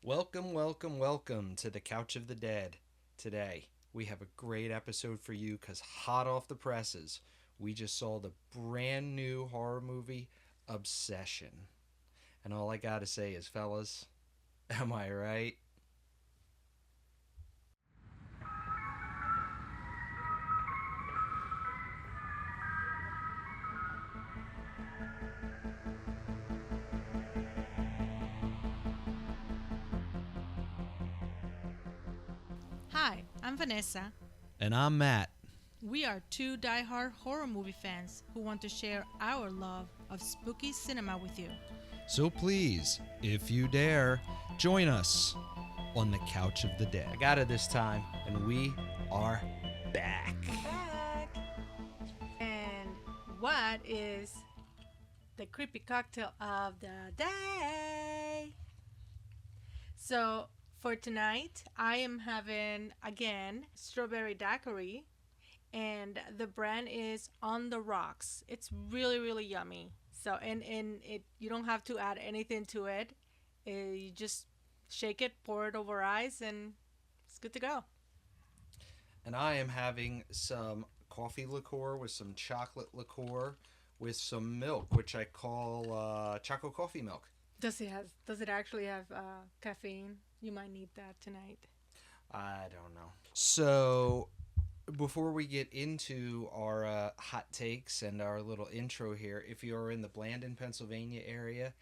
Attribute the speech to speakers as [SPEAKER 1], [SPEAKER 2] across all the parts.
[SPEAKER 1] Welcome, welcome, welcome to the Couch of the Dead. Today, we have a great episode for you because hot off the presses, we just saw the brand new horror movie, Obsession. And all I gotta say is, fellas, am I right?
[SPEAKER 2] Hi, I'm Vanessa.
[SPEAKER 1] And I'm Matt.
[SPEAKER 2] We are two die-hard horror movie fans who want to share our love of spooky cinema with you.
[SPEAKER 1] So please, if you dare, join us on the Couch of the Dead. I got it this time, and we are back.
[SPEAKER 2] Back. And what is the creepy cocktail of the day? So, for tonight, I am having again strawberry daiquiri, and the brand is On the Rocks. It's really really yummy. So and it you don't have to add anything to it. You just shake it, pour it over ice, and it's good to go.
[SPEAKER 1] And I am having some coffee liqueur with some chocolate liqueur with some milk, which I call choco coffee milk.
[SPEAKER 2] Does it actually have caffeine? You might need that tonight.
[SPEAKER 1] I don't know. So, before we get into our hot takes and our little intro here, if you are in the Blandon, Pennsylvania area,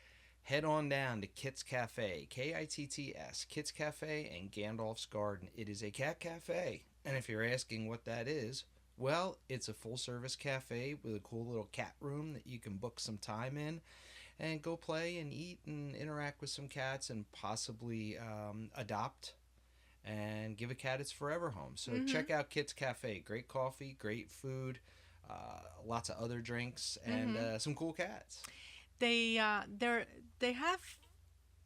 [SPEAKER 1] head on down to Kitts Cafe, Kitts, Kitts Cafe, and Gandalf's Garden. It is a cat cafe. And if you're asking what that is, well, it's a full service cafe with a cool little cat room that you can book some time in and go play and eat and interact with some cats and possibly adopt and give a cat its forever home. So check out Kit's Cafe. Great coffee, great food, lots of other drinks, and some cool cats.
[SPEAKER 2] They have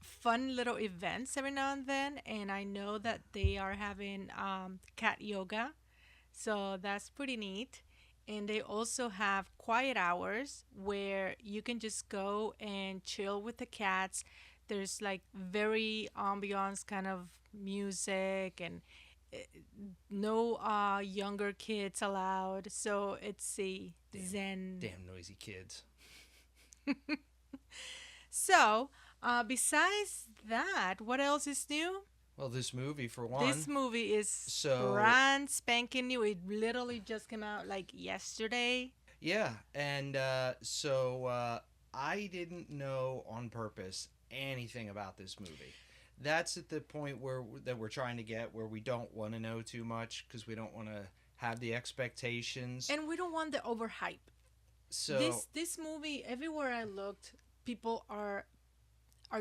[SPEAKER 2] fun little events every now and then, and I know that they are having cat yoga, so that's pretty neat. And they also have quiet hours where you can just go and chill with the cats. There's like very ambiance kind of music and uh, no younger kids allowed. So it's a zen.
[SPEAKER 1] Damn noisy kids.
[SPEAKER 2] So, besides that, what else is new?
[SPEAKER 1] Well, this movie, for one.
[SPEAKER 2] This movie is
[SPEAKER 1] So,
[SPEAKER 2] brand spanking new. It literally just came out like yesterday.
[SPEAKER 1] yeah. And I didn't know on purpose anything about this movie. That's at the point that we're trying to get where we don't want to know too much because we don't want to have the expectations.
[SPEAKER 2] And we don't want the overhype.
[SPEAKER 1] So
[SPEAKER 2] This movie, everywhere I looked, people are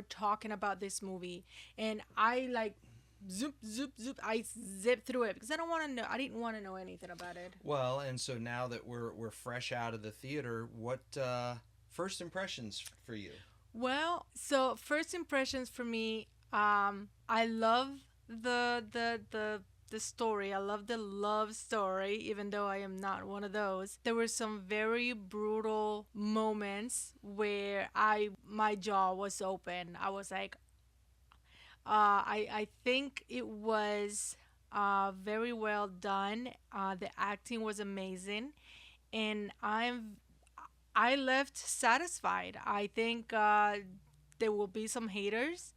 [SPEAKER 2] talking about this movie, and I like zoop. I zip through it because I don't want to know. I didn't want to know anything about it.
[SPEAKER 1] well, and so now that we're fresh out of the theater, what first impressions for you?
[SPEAKER 2] Well, so first impressions for me, I love the story. I love the love story, even though I am not one of those. There were some very brutal moments where I my jaw was open. I was like, I think it was very well done. The acting was amazing, and I left satisfied. I think there will be some haters,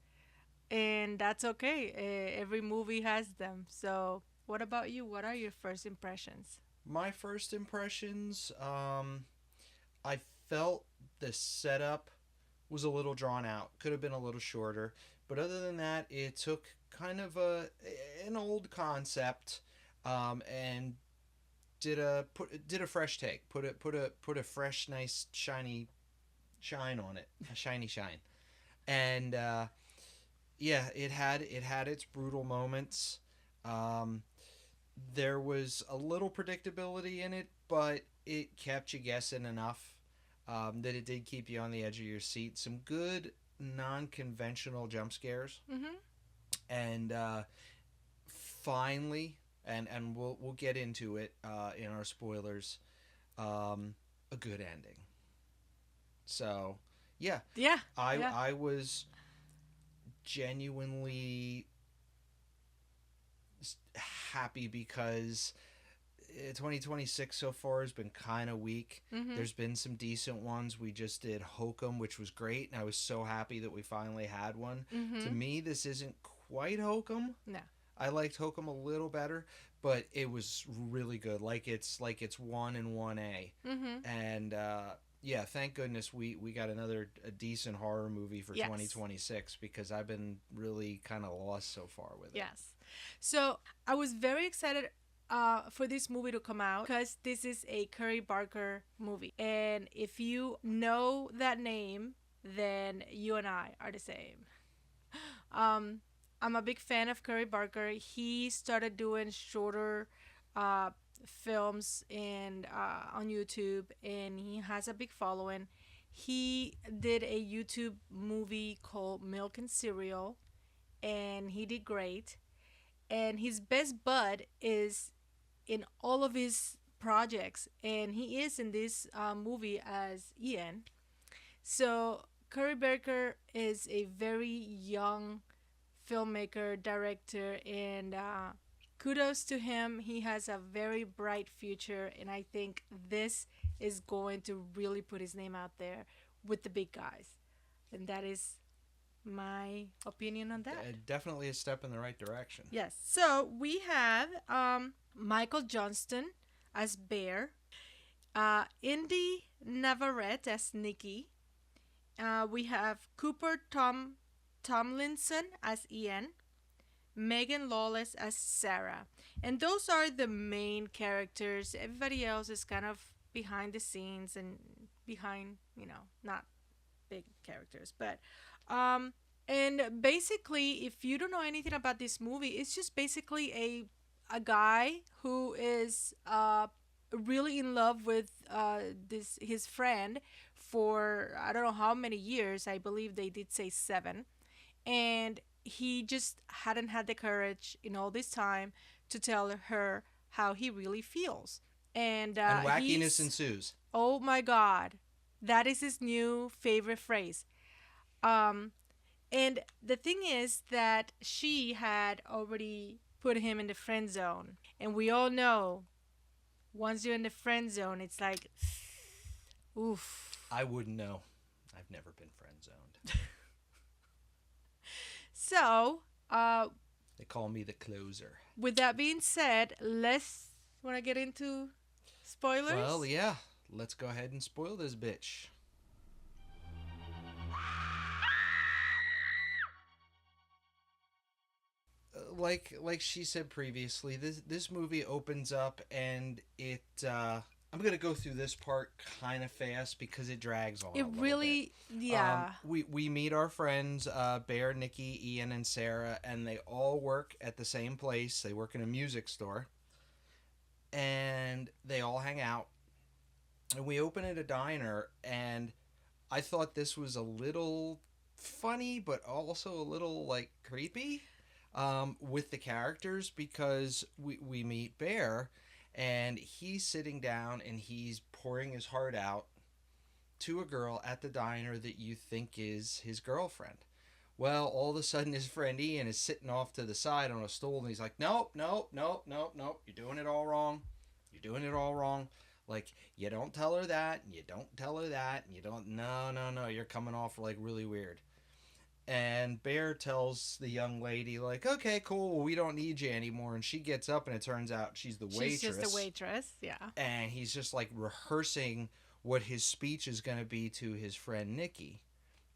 [SPEAKER 2] and that's okay. Every movie has them. So, what about you? What are your first impressions?
[SPEAKER 1] My first impressions, I felt the setup was a little drawn out. Could have been a little shorter, but other than that, it took kind of an old concept, and did a fresh take. Put a fresh, nice, shiny shine on it. A shiny shine, and yeah, it had its brutal moments. Um, there was a little predictability in it, but it kept you guessing enough that it did keep you on the edge of your seat. Some good non-conventional jump scares,
[SPEAKER 2] Mm-hmm.
[SPEAKER 1] and finally, and we'll get into it in our spoilers. A good ending. So, yeah,
[SPEAKER 2] Yeah,
[SPEAKER 1] I
[SPEAKER 2] yeah.
[SPEAKER 1] I was genuinely happy because 2026 so far has been kind of weak.
[SPEAKER 2] Mhm.
[SPEAKER 1] There's been some decent ones. We just did Hokum, which was great, and I was so happy that we finally had one. To
[SPEAKER 2] Mhm.
[SPEAKER 1] me, this isn't quite Hokum.
[SPEAKER 2] No.
[SPEAKER 1] I liked Hokum a little better, but it was really good. Like it's 1 and 1A,
[SPEAKER 2] Mhm.
[SPEAKER 1] and yeah, thank goodness we got another a decent horror movie for
[SPEAKER 2] Yes.
[SPEAKER 1] 2026 because I've been really kind of lost so far with it.
[SPEAKER 2] Yes. So I was very excited for this movie to come out because this is a Curry Barker movie. And if you know that name, then you and I are the same. Um, I'm a big fan of Curry Barker. He started doing shorter uh, films and on YouTube, and he has a big following. He did a YouTube movie called Milk and Cereal, and he did great. And his best bud is in all of his projects, and he is in this movie as Ian. So Curry Barker is a very young filmmaker, director, and kudos to him. He has a very bright future, and I think this is going to really put his name out there with the big guys. And that is my opinion on that.
[SPEAKER 1] Definitely a step in the right direction.
[SPEAKER 2] Yes. So we have Michael Johnston as Bear, Indy Navarrete as Nikki. We have Cooper Tomlinson as Ian, Megan Lawless as Sarah. And those are the main characters. Everybody else is kind of behind the scenes and behind, not big characters. But and basically, if you don't know anything about this movie, it's just basically a guy who is really in love with this his friend for I don't know how many years. I believe they did say 7, and he just hadn't had the courage in all this time to tell her how he really feels. And
[SPEAKER 1] wackiness ensues.
[SPEAKER 2] Oh my God, that is his new favorite phrase. Um, and the thing is that she had already put him in the friend zone. And we all know once you're in the friend zone, it's like, oof.
[SPEAKER 1] I wouldn't know. I've never been friend zoned.
[SPEAKER 2] So,
[SPEAKER 1] They call me the closer.
[SPEAKER 2] with that being said, let's want to get into spoilers.
[SPEAKER 1] Well, yeah. Let's go ahead and spoil this bitch. Like she said previously, this movie opens up and it I'm gonna go through this part kind of fast because it drags on.
[SPEAKER 2] It really, yeah.
[SPEAKER 1] We meet our friends Bear, Nikki, Ian, and Sarah, and they all work at the same place. They work in a music store, and they all hang out. And we open at a diner, and I thought this was a little funny, but also a little like creepy with the characters because we meet Bear and he's sitting down and he's pouring his heart out to a girl at the diner that you think is his girlfriend. Well, all of a sudden his friend Ian is sitting off to the side on a stool and he's like, nope, nope, nope, nope, nope, you're doing it all wrong. You're doing it all wrong. Like, you don't tell her that, and you don't tell her that, and you don't, no, you're coming off like really weird. And Bear tells the young lady, like, okay, cool, well, we don't need you anymore. And she gets up, and it turns out she's the waitress.
[SPEAKER 2] She's just a waitress, yeah.
[SPEAKER 1] And he's just, like, rehearsing what his speech is going to be to his friend Nikki.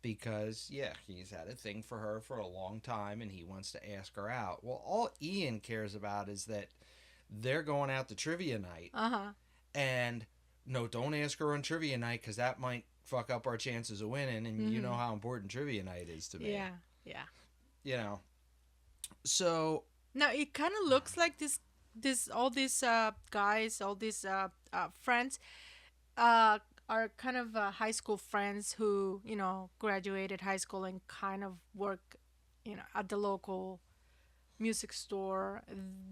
[SPEAKER 1] Because, yeah, he's had a thing for her for a long time, and he wants to ask her out. Well, all Ian cares about is that they're going out to trivia night.
[SPEAKER 2] Uh-huh.
[SPEAKER 1] And, no, don't ask her on trivia night, because that might fuck up our chances of winning, and you know how important trivia night is to me.
[SPEAKER 2] Yeah.
[SPEAKER 1] You know. So
[SPEAKER 2] now it kind of looks like all these guys, all these friends are kind of high school friends who graduated high school and kind of work at the local music store.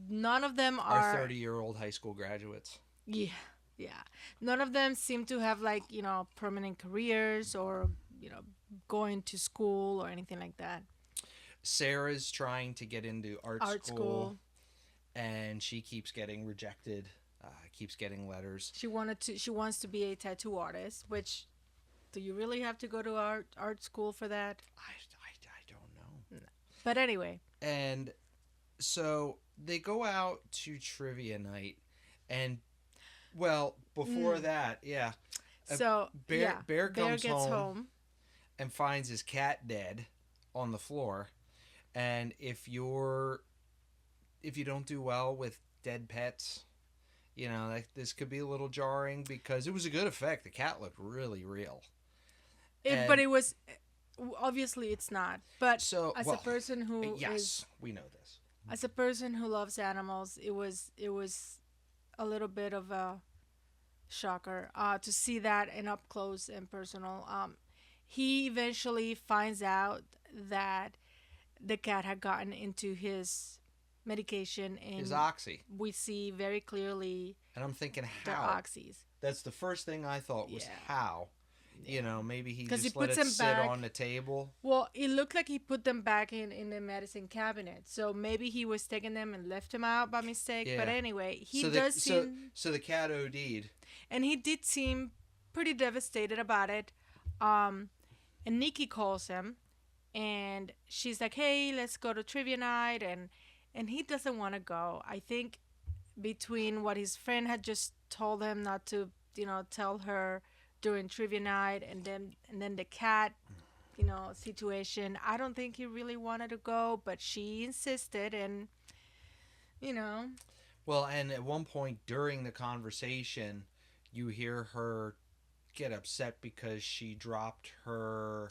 [SPEAKER 2] None of them are
[SPEAKER 1] 30-year-old high school graduates.
[SPEAKER 2] Yeah. None of them seem to have like, permanent careers or, going to school or anything like that.
[SPEAKER 1] Sarah's trying to get into art
[SPEAKER 2] Art
[SPEAKER 1] school,
[SPEAKER 2] school.
[SPEAKER 1] and she keeps getting rejected. Keeps getting letters.
[SPEAKER 2] She wants to be a tattoo artist, which do you really have to go to art school for that?
[SPEAKER 1] I don't know.
[SPEAKER 2] But anyway,
[SPEAKER 1] And so they go out to trivia night, and well, before that, yeah,
[SPEAKER 2] so
[SPEAKER 1] Bear comes
[SPEAKER 2] gets
[SPEAKER 1] home
[SPEAKER 2] home.
[SPEAKER 1] and finds his cat dead on the floor. And if you don't do well with dead pets, this could be a little jarring because it was a good effect. The cat looked really real.
[SPEAKER 2] But it was obviously it's not. But
[SPEAKER 1] So,
[SPEAKER 2] as
[SPEAKER 1] well,
[SPEAKER 2] a person who
[SPEAKER 1] yes, we know this.
[SPEAKER 2] as a person who loves animals, it was a little bit of a shocker to see that in up close and personal. He eventually finds out that the cat had gotten into his medication, and
[SPEAKER 1] His oxy.
[SPEAKER 2] we see very clearly
[SPEAKER 1] And I'm thinking,
[SPEAKER 2] the
[SPEAKER 1] how?
[SPEAKER 2] oxys.
[SPEAKER 1] That's the first thing I thought was
[SPEAKER 2] Yeah.
[SPEAKER 1] how. Maybe he
[SPEAKER 2] 'Cause
[SPEAKER 1] just
[SPEAKER 2] he
[SPEAKER 1] let
[SPEAKER 2] puts
[SPEAKER 1] it
[SPEAKER 2] them
[SPEAKER 1] sit
[SPEAKER 2] back.
[SPEAKER 1] on the table.
[SPEAKER 2] Well, it looked like he put them back in the medicine cabinet, so maybe he was taking them and left them out by mistake. But
[SPEAKER 1] Yeah.
[SPEAKER 2] anyway, he
[SPEAKER 1] so
[SPEAKER 2] does
[SPEAKER 1] the,
[SPEAKER 2] seem,
[SPEAKER 1] so the cat OD'd.
[SPEAKER 2] and he did seem pretty devastated about it. And Nikki calls him, and she's like, "Hey, let's go to trivia night," and he doesn't want to go. I think between what his friend had just told him not to, tell her during trivia night, and then the cat, situation, I don't think he really wanted to go, but she insisted, and you know,
[SPEAKER 1] Well, and at one point during the conversation, you hear her get upset because she dropped her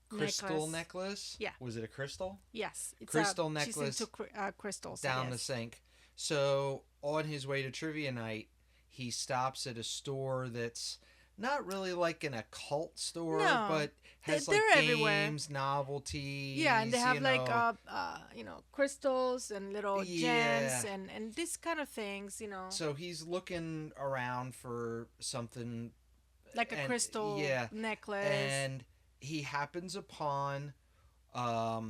[SPEAKER 1] crystal necklace.
[SPEAKER 2] Yeah.
[SPEAKER 1] Was it a crystal?
[SPEAKER 2] yes, it's
[SPEAKER 1] Crystal
[SPEAKER 2] she's
[SPEAKER 1] necklace
[SPEAKER 2] into crystals
[SPEAKER 1] down the
[SPEAKER 2] yes.
[SPEAKER 1] sink. So on his way to trivia night, he stops at a store that's not really like an occult store,
[SPEAKER 2] No.
[SPEAKER 1] but has
[SPEAKER 2] They're
[SPEAKER 1] like
[SPEAKER 2] everywhere.
[SPEAKER 1] games, novelties.
[SPEAKER 2] Yeah, and they have
[SPEAKER 1] you
[SPEAKER 2] like
[SPEAKER 1] know.
[SPEAKER 2] crystals and little gems
[SPEAKER 1] Yeah.
[SPEAKER 2] and this kind of things,
[SPEAKER 1] So he's looking around for something,
[SPEAKER 2] like a
[SPEAKER 1] and-
[SPEAKER 2] crystal
[SPEAKER 1] yeah,
[SPEAKER 2] necklace.
[SPEAKER 1] and he happens upon a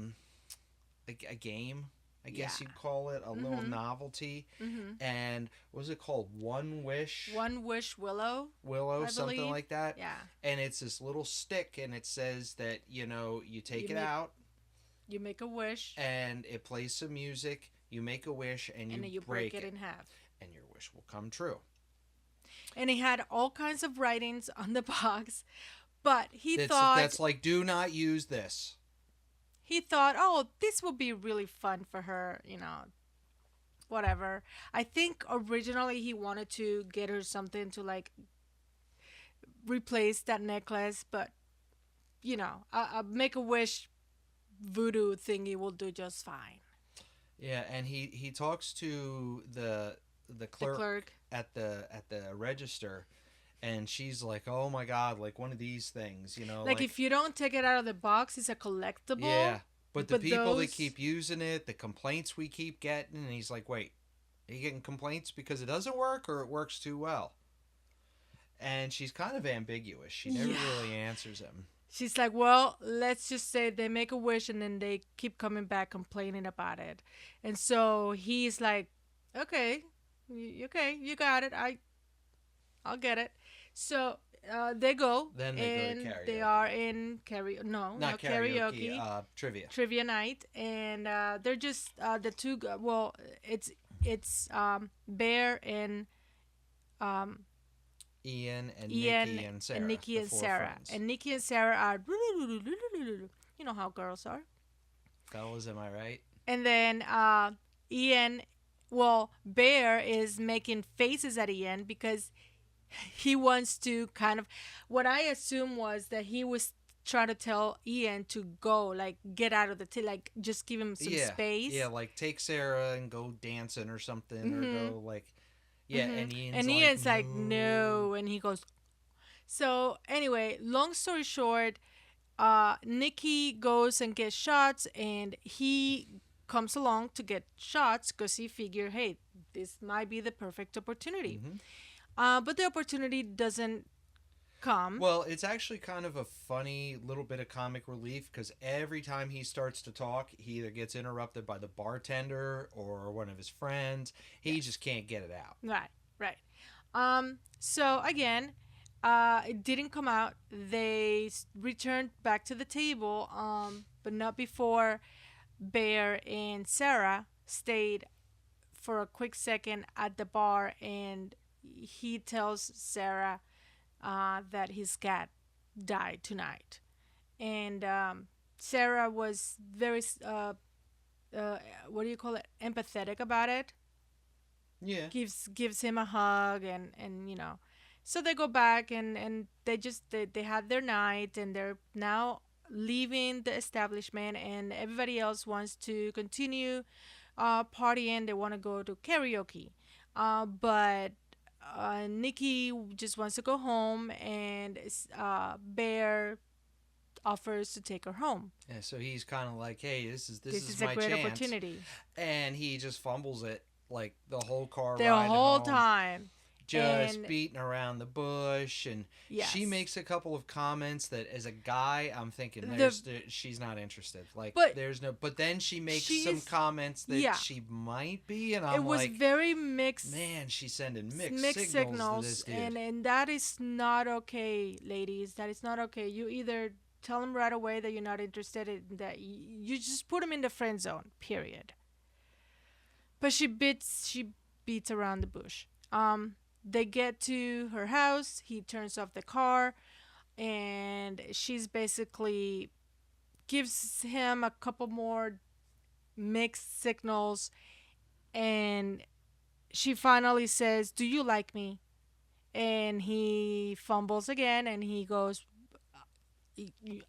[SPEAKER 1] game, I guess
[SPEAKER 2] Yeah.
[SPEAKER 1] you'd call it, a little
[SPEAKER 2] Mhm.
[SPEAKER 1] novelty.
[SPEAKER 2] hmm
[SPEAKER 1] And what was it called? One Wish
[SPEAKER 2] One Wish Willow.
[SPEAKER 1] Willow,
[SPEAKER 2] I
[SPEAKER 1] something
[SPEAKER 2] believe.
[SPEAKER 1] like that.
[SPEAKER 2] Yeah,
[SPEAKER 1] And it's this little stick, and it says that you take
[SPEAKER 2] You
[SPEAKER 1] it
[SPEAKER 2] make-
[SPEAKER 1] out,
[SPEAKER 2] you make a wish
[SPEAKER 1] and it plays some music. You make a wish, and
[SPEAKER 2] and then you break it in half.
[SPEAKER 1] and your wish will come true.
[SPEAKER 2] And he had all kinds of writings on the box, but he
[SPEAKER 1] That's
[SPEAKER 2] thought
[SPEAKER 1] like, do not use this.
[SPEAKER 2] oh, this will be really fun for her, whatever. I think originally he wanted to get her something to like replace that necklace, but a make a wish voodoo thingy will do just fine.
[SPEAKER 1] Yeah, and he talks to the
[SPEAKER 2] The
[SPEAKER 1] clerk,
[SPEAKER 2] clerk.
[SPEAKER 1] at the register, and she's like, "Oh my God, like one of these things,
[SPEAKER 2] Like if you don't take it out of the box, it's a collectible.
[SPEAKER 1] yeah." But the
[SPEAKER 2] but
[SPEAKER 1] people that
[SPEAKER 2] those-
[SPEAKER 1] keep using it, the complaints we keep getting, and he's like, "Wait, are you getting complaints because it doesn't work or it works too well?" And she's kind of ambiguous. She never
[SPEAKER 2] Yeah.
[SPEAKER 1] really answers him.
[SPEAKER 2] She's like, well, let's just say they make a wish and then they keep coming back complaining about it. And so he's like, okay, you got it. I'll get it. So they go.
[SPEAKER 1] Then they go to
[SPEAKER 2] and
[SPEAKER 1] karaoke.
[SPEAKER 2] they are in karaoke.
[SPEAKER 1] Not karaoke, trivia.
[SPEAKER 2] Trivia night, and they're just the two. Well, it's Bear and
[SPEAKER 1] Ian and
[SPEAKER 2] Ian
[SPEAKER 1] Nikki and Sarah.
[SPEAKER 2] and Nikki
[SPEAKER 1] the
[SPEAKER 2] and
[SPEAKER 1] four
[SPEAKER 2] Sarah.
[SPEAKER 1] friends.
[SPEAKER 2] And Nikki and Sarah are, you know how girls are.
[SPEAKER 1] Fellas, am I right?
[SPEAKER 2] And then Ian, Bear is making faces at Ian because he wants to kind of, what I assume was that he was trying to tell Ian to go, like get out of the like just give him some space.
[SPEAKER 1] Yeah, like take Sarah and go dancing or something,
[SPEAKER 2] Mhm.
[SPEAKER 1] or go like, yeah.
[SPEAKER 2] Mhm.
[SPEAKER 1] And
[SPEAKER 2] Ian's like, no, and he goes. So anyway, long story short, Nikki goes and gets shots, and he comes along to get shots because he figured, hey, this might be the perfect opportunity.
[SPEAKER 1] Mhm.
[SPEAKER 2] But the opportunity doesn't come.
[SPEAKER 1] Well, it's actually kind of a funny little bit of comic relief because every time he starts to talk, he either gets interrupted by the bartender or one of his friends. He just can't get it out.
[SPEAKER 2] Right, right. So again, it didn't come out. They returned back to the table, but not before Bear and Sarah stayed for a quick second at the bar, and he tells Sarah that his cat died tonight. And Sarah was very, what do you call it, empathetic about it.
[SPEAKER 1] Yeah.
[SPEAKER 2] Gives him a hug, and you know, so they go back, and they had their night, and they're now leaving the establishment, and everybody else wants to continue partying. They want to go to karaoke, but Nikki just wants to go home, and Bear offers to take her home.
[SPEAKER 1] Yeah, so he's kind of like, "Hey, this is
[SPEAKER 2] A
[SPEAKER 1] my
[SPEAKER 2] great
[SPEAKER 1] chance,"
[SPEAKER 2] opportunity.
[SPEAKER 1] and he just fumbles it like the whole car
[SPEAKER 2] The
[SPEAKER 1] ride
[SPEAKER 2] whole
[SPEAKER 1] home,
[SPEAKER 2] time.
[SPEAKER 1] just
[SPEAKER 2] And
[SPEAKER 1] beating around the bush, and
[SPEAKER 2] yes.
[SPEAKER 1] she makes a couple of comments that, as a guy, I'm thinking she's not interested. Like,
[SPEAKER 2] But
[SPEAKER 1] there's no. But then she makes
[SPEAKER 2] she
[SPEAKER 1] some
[SPEAKER 2] is-
[SPEAKER 1] comments that
[SPEAKER 2] yeah.
[SPEAKER 1] she might be, and
[SPEAKER 2] it
[SPEAKER 1] I'm
[SPEAKER 2] was
[SPEAKER 1] like,
[SPEAKER 2] very mixed.
[SPEAKER 1] man, she's sending mixed signals
[SPEAKER 2] signals,
[SPEAKER 1] to this dude.
[SPEAKER 2] and that is not okay, ladies. That is not okay. You either tell them right away that you're not interested in that. You just put them in the friend zone. Period. But she beats around the bush. They get to her house. He turns off the car, and she's basically gives him a couple more mixed signals, and she finally says, "Do you like me?" And he fumbles again, and he goes,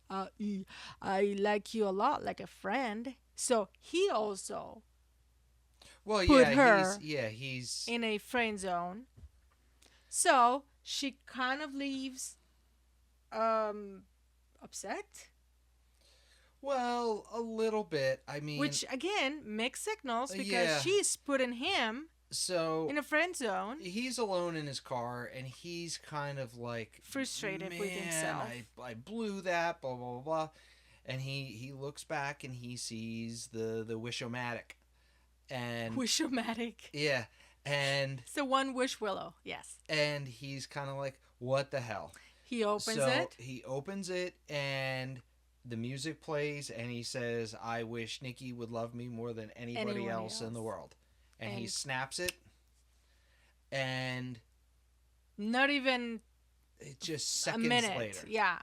[SPEAKER 2] "I like you a lot, like a friend." So he also
[SPEAKER 1] Well,
[SPEAKER 2] put
[SPEAKER 1] yeah,
[SPEAKER 2] her
[SPEAKER 1] he's
[SPEAKER 2] in a friend zone. So she kind of leaves upset,
[SPEAKER 1] well, a little bit. I mean,
[SPEAKER 2] which again mixed signals because
[SPEAKER 1] yeah.
[SPEAKER 2] she's putting him
[SPEAKER 1] so
[SPEAKER 2] in a friend zone.
[SPEAKER 1] he's alone in his car, and he's kind of like
[SPEAKER 2] Frustrated
[SPEAKER 1] man,
[SPEAKER 2] with himself.
[SPEAKER 1] I blew that, blah blah blah, blah. And he looks back and he sees the Wish-O-Matic, and
[SPEAKER 2] Wish-O-Matic.
[SPEAKER 1] yeah, and
[SPEAKER 2] It's the one wish willow. Yes.
[SPEAKER 1] and he's kind of like, what the hell?
[SPEAKER 2] He opens
[SPEAKER 1] So
[SPEAKER 2] it.
[SPEAKER 1] he opens it, and the music plays, and he says, "I wish Nikki would love me more than anybody
[SPEAKER 2] Anyone
[SPEAKER 1] else in the
[SPEAKER 2] else.
[SPEAKER 1] world." And he
[SPEAKER 2] And-
[SPEAKER 1] snaps it, and
[SPEAKER 2] Not even
[SPEAKER 1] it just
[SPEAKER 2] a
[SPEAKER 1] seconds
[SPEAKER 2] minute.
[SPEAKER 1] later.
[SPEAKER 2] Yeah.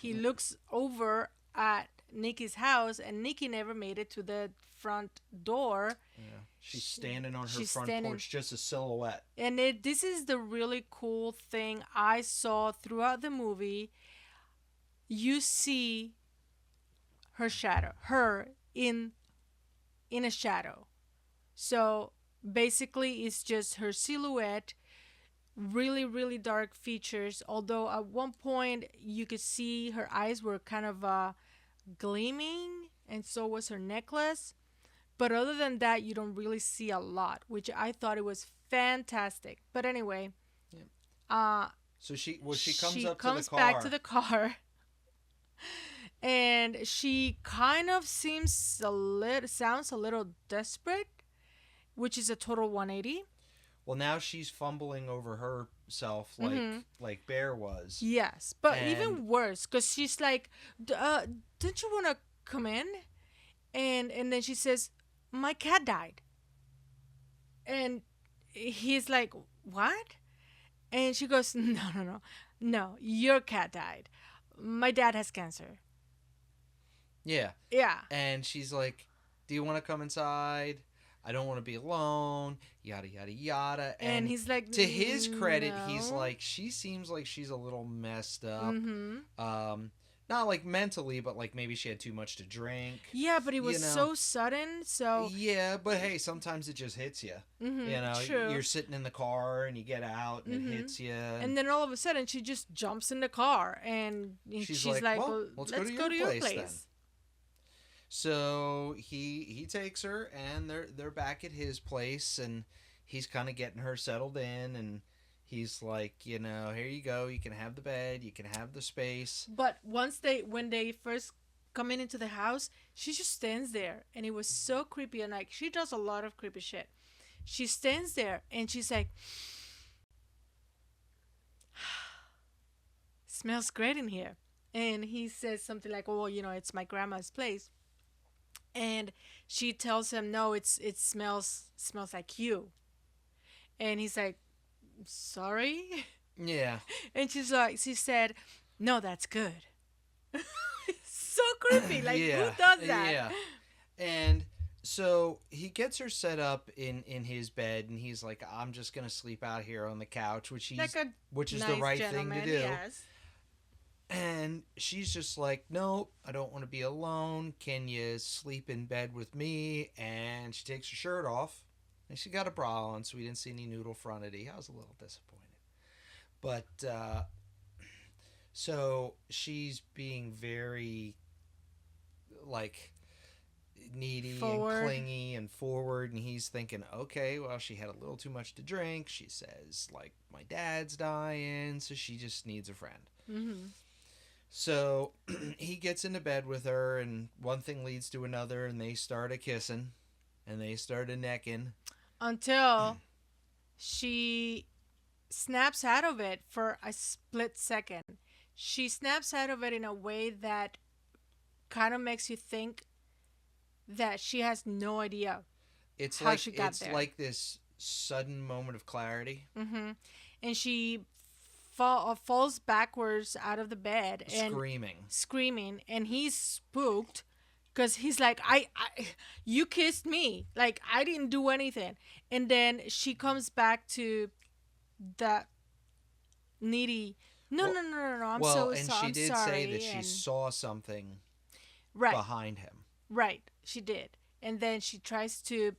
[SPEAKER 2] He looks over at Nikki's house, and Nikki never made it to the front door.
[SPEAKER 1] Yeah. She's standing on her
[SPEAKER 2] she's
[SPEAKER 1] front
[SPEAKER 2] standing-
[SPEAKER 1] porch, just a silhouette.
[SPEAKER 2] And this is the really cool thing I saw throughout the movie. You see her shadow, her in a shadow. So basically, it's just her silhouette. Really, really dark features. Although at one point you could see her eyes were kind of gleaming, and so was her necklace. But other than that, you don't really see a lot, which I thought it was fantastic. But anyway,
[SPEAKER 1] So she comes up
[SPEAKER 2] comes
[SPEAKER 1] to the car.
[SPEAKER 2] back to the car, and she kind of sounds a little desperate, which is a total 180.
[SPEAKER 1] Well, now she's fumbling over herself like
[SPEAKER 2] Mhm.
[SPEAKER 1] Bear was.
[SPEAKER 2] Yes, but
[SPEAKER 1] And-
[SPEAKER 2] even worse, because she's like, "Don't you want to come in?" And then she says, "My cat died." And he's like, "What?" And she goes, "No, your cat died. My dad has cancer."
[SPEAKER 1] Yeah.
[SPEAKER 2] Yeah.
[SPEAKER 1] And she's like, "Do you want to come inside? I don't want to be alone." Yada yada yada.
[SPEAKER 2] And he's like,
[SPEAKER 1] to his credit, he's
[SPEAKER 2] "No."
[SPEAKER 1] like, she seems like she's a little messed up.
[SPEAKER 2] Mm-hmm.
[SPEAKER 1] Not like mentally, but like maybe she had too much to drink.
[SPEAKER 2] Yeah, but it was
[SPEAKER 1] You know.
[SPEAKER 2] so sudden. So
[SPEAKER 1] Yeah, but hey, sometimes it just hits you.
[SPEAKER 2] mhm,
[SPEAKER 1] You know,
[SPEAKER 2] true.
[SPEAKER 1] you're sitting in the car and you get out and
[SPEAKER 2] Mhm.
[SPEAKER 1] it hits you.
[SPEAKER 2] And then all of a sudden, she just jumps in the car, and she's like,
[SPEAKER 1] "Well, let's go to your
[SPEAKER 2] your
[SPEAKER 1] place
[SPEAKER 2] place."
[SPEAKER 1] then." So he takes her, and they're back at his place, and he's kind of getting her settled in, and He's like, here you go. You can have the bed. You can have the space.
[SPEAKER 2] But when they first come into the house, she just stands there, and it was so creepy. And like, she does a lot of creepy shit. She stands there and she's like, smells great in here. And he says something like, oh, it's my grandma's place. And she tells him, no, it smells like you. And he's like, sorry.
[SPEAKER 1] Yeah.
[SPEAKER 2] And she said, no, that's good. So creepy. Like,
[SPEAKER 1] Yeah.
[SPEAKER 2] who does that?
[SPEAKER 1] Yeah. And so he gets her set up in his bed, and he's like, I'm just gonna sleep out here on the couch, which is
[SPEAKER 2] Like a
[SPEAKER 1] the
[SPEAKER 2] nice
[SPEAKER 1] right thing
[SPEAKER 2] gentleman,
[SPEAKER 1] to do.
[SPEAKER 2] yes.
[SPEAKER 1] And she's just like, nope, I don't want to be alone. Can you sleep in bed with me? And she takes her shirt off. And she got a bra on, so we didn't see any noodle frontality. I was a little disappointed. But, so she's being very, like, needy
[SPEAKER 2] Forward.
[SPEAKER 1] and clingy and forward. And he's thinking, okay, well, she had a little too much to drink. She says, like, my dad's dying, so she just needs a friend.
[SPEAKER 2] Mm-hmm.
[SPEAKER 1] So he gets into bed with her, and one thing leads to another, and they start a kissing, and they start a necking.
[SPEAKER 2] Until she snaps out of it for a split second. She snaps out of it in a way that kind of makes you think that she has no idea
[SPEAKER 1] It's
[SPEAKER 2] how she got there.
[SPEAKER 1] like this sudden moment of clarity,
[SPEAKER 2] Mm-hmm. And she falls backwards out of the bed and
[SPEAKER 1] screaming,
[SPEAKER 2] and he's spooked because he's like, I you kissed me, like I didn't do anything. And then she comes back to that needy, no, I'm
[SPEAKER 1] she did
[SPEAKER 2] sorry.
[SPEAKER 1] say that she saw something
[SPEAKER 2] right
[SPEAKER 1] behind him.
[SPEAKER 2] Right, she did. And then she tries to,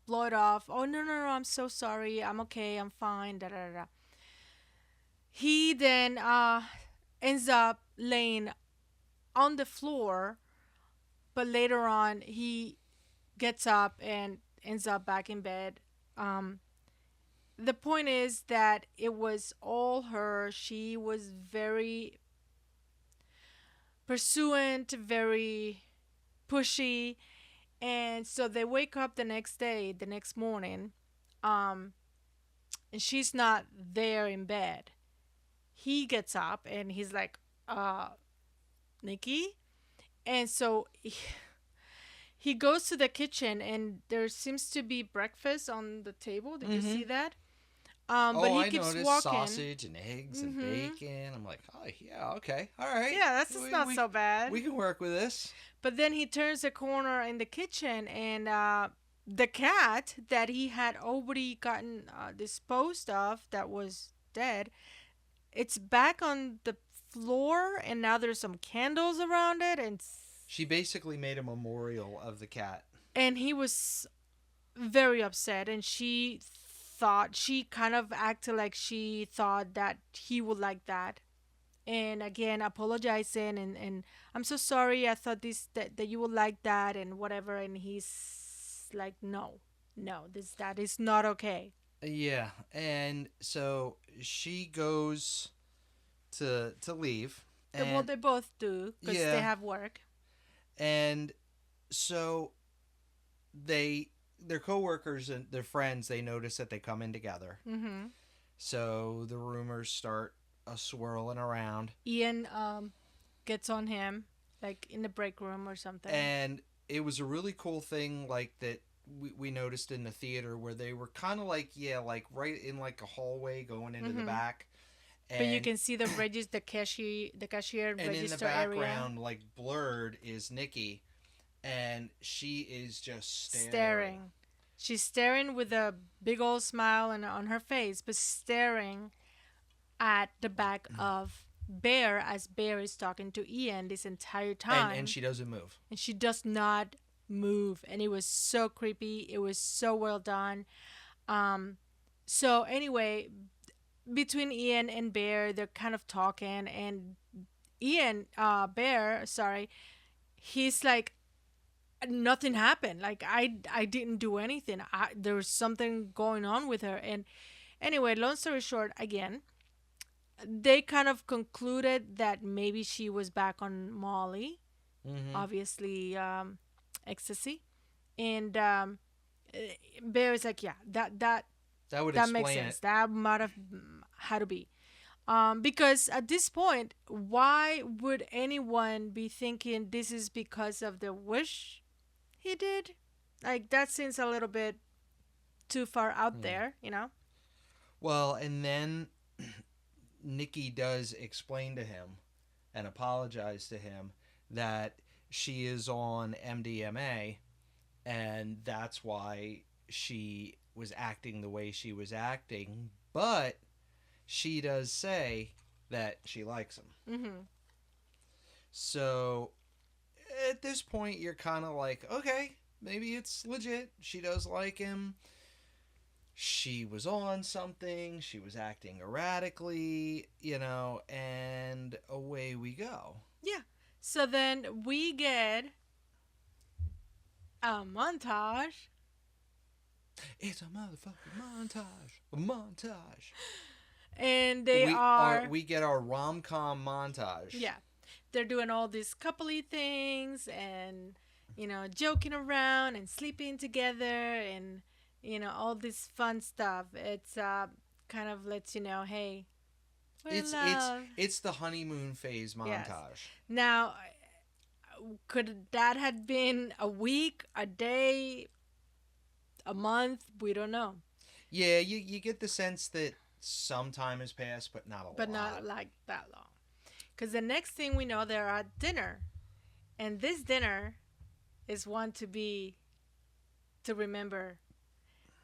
[SPEAKER 2] blow it off. Oh, no, I'm so sorry. I'm okay. I'm fine. Da da da. He then ends up laying on the floor, but later on he gets up and ends up back in bed. The point is that it was all her. She was very pursuant, very pushy. And so they wake up the next morning, and she's not there in bed. He gets up and he's like, Nikki? And so he goes to the kitchen, and there seems to be breakfast on the table. Did you see that? But he keeps
[SPEAKER 1] noticed
[SPEAKER 2] walking.
[SPEAKER 1] sausage and eggs and bacon. I'm like, oh, yeah, okay, all right.
[SPEAKER 2] Yeah, that's just not so bad.
[SPEAKER 1] We can work with this.
[SPEAKER 2] But then he turns the corner in the kitchen, and the cat that he had already gotten disposed of, that was dead, it's back on the floor, and now there's some candles around it, and
[SPEAKER 1] she basically made a memorial of the cat.
[SPEAKER 2] And he was very upset, and she kind of acted like she thought that he would like that. And again, apologizing and I'm so sorry, I thought that you would like that and whatever. And he's like, no, that is not okay.
[SPEAKER 1] Yeah. And so she goes to leave.
[SPEAKER 2] Well, they both do, because they have work.
[SPEAKER 1] And so their coworkers and their friends, they notice that they come in together.
[SPEAKER 2] Mm-hmm.
[SPEAKER 1] So the rumors start swirling around.
[SPEAKER 2] Ian gets on him, like in the break room or something.
[SPEAKER 1] And it was a really cool thing, like that we noticed in the theater, where they were kind of like right in like a hallway going into the back. And,
[SPEAKER 2] but you can see the cashier
[SPEAKER 1] and
[SPEAKER 2] register
[SPEAKER 1] in the background,
[SPEAKER 2] area.
[SPEAKER 1] like blurred, is Nikki, and she is just
[SPEAKER 2] staring. She's staring with a big old smile on her face, but staring at the back of Bear, as Bear is talking to Ian this entire time.
[SPEAKER 1] And she doesn't move.
[SPEAKER 2] And she does not move. And it was so creepy. It was so well done. So anyway, between Ian and Bear, they're kind of talking. And Bear, he's like, nothing happened. Like, I didn't do anything. There was something going on with her. Anyway, long story short, again, they kind of concluded that maybe she was back on Molly,
[SPEAKER 1] Mm-hmm.
[SPEAKER 2] obviously ecstasy, and Bear is like, yeah,
[SPEAKER 1] That would
[SPEAKER 2] that makes
[SPEAKER 1] explain
[SPEAKER 2] sense.
[SPEAKER 1] it.
[SPEAKER 2] That might have had to be. Because at this point, why would anyone be thinking this is because of the wish he did? Like, that seems a little bit too far out
[SPEAKER 1] Hmm.
[SPEAKER 2] there, you know?
[SPEAKER 1] Well, and then Nikki does explain to him and apologize to him that she is on MDMA, and that's why she was acting the way she was acting. But she does say that she likes him.
[SPEAKER 2] Mm-hmm.
[SPEAKER 1] So at this point, you're kind of like, okay, maybe it's legit. She does like him. She was on something. She was acting erratically, and away we go.
[SPEAKER 2] Yeah. So then we get a montage.
[SPEAKER 1] It's a motherfucking montage. A montage.
[SPEAKER 2] And they are,
[SPEAKER 1] We get our rom com montage.
[SPEAKER 2] yeah, they're doing all these coupley things and, joking around and sleeping together and, all this fun stuff. It's kind of lets you know, hey, we're in
[SPEAKER 1] It's it's
[SPEAKER 2] love.
[SPEAKER 1] it's the honeymoon phase
[SPEAKER 2] Yes.
[SPEAKER 1] montage.
[SPEAKER 2] Now, could that have been a week, a day, a month? We don't know.
[SPEAKER 1] Yeah, you get the sense that some time has passed, but not a
[SPEAKER 2] But
[SPEAKER 1] lot.
[SPEAKER 2] not like that long. Because the next thing we know, they're at dinner. And this dinner is one to remember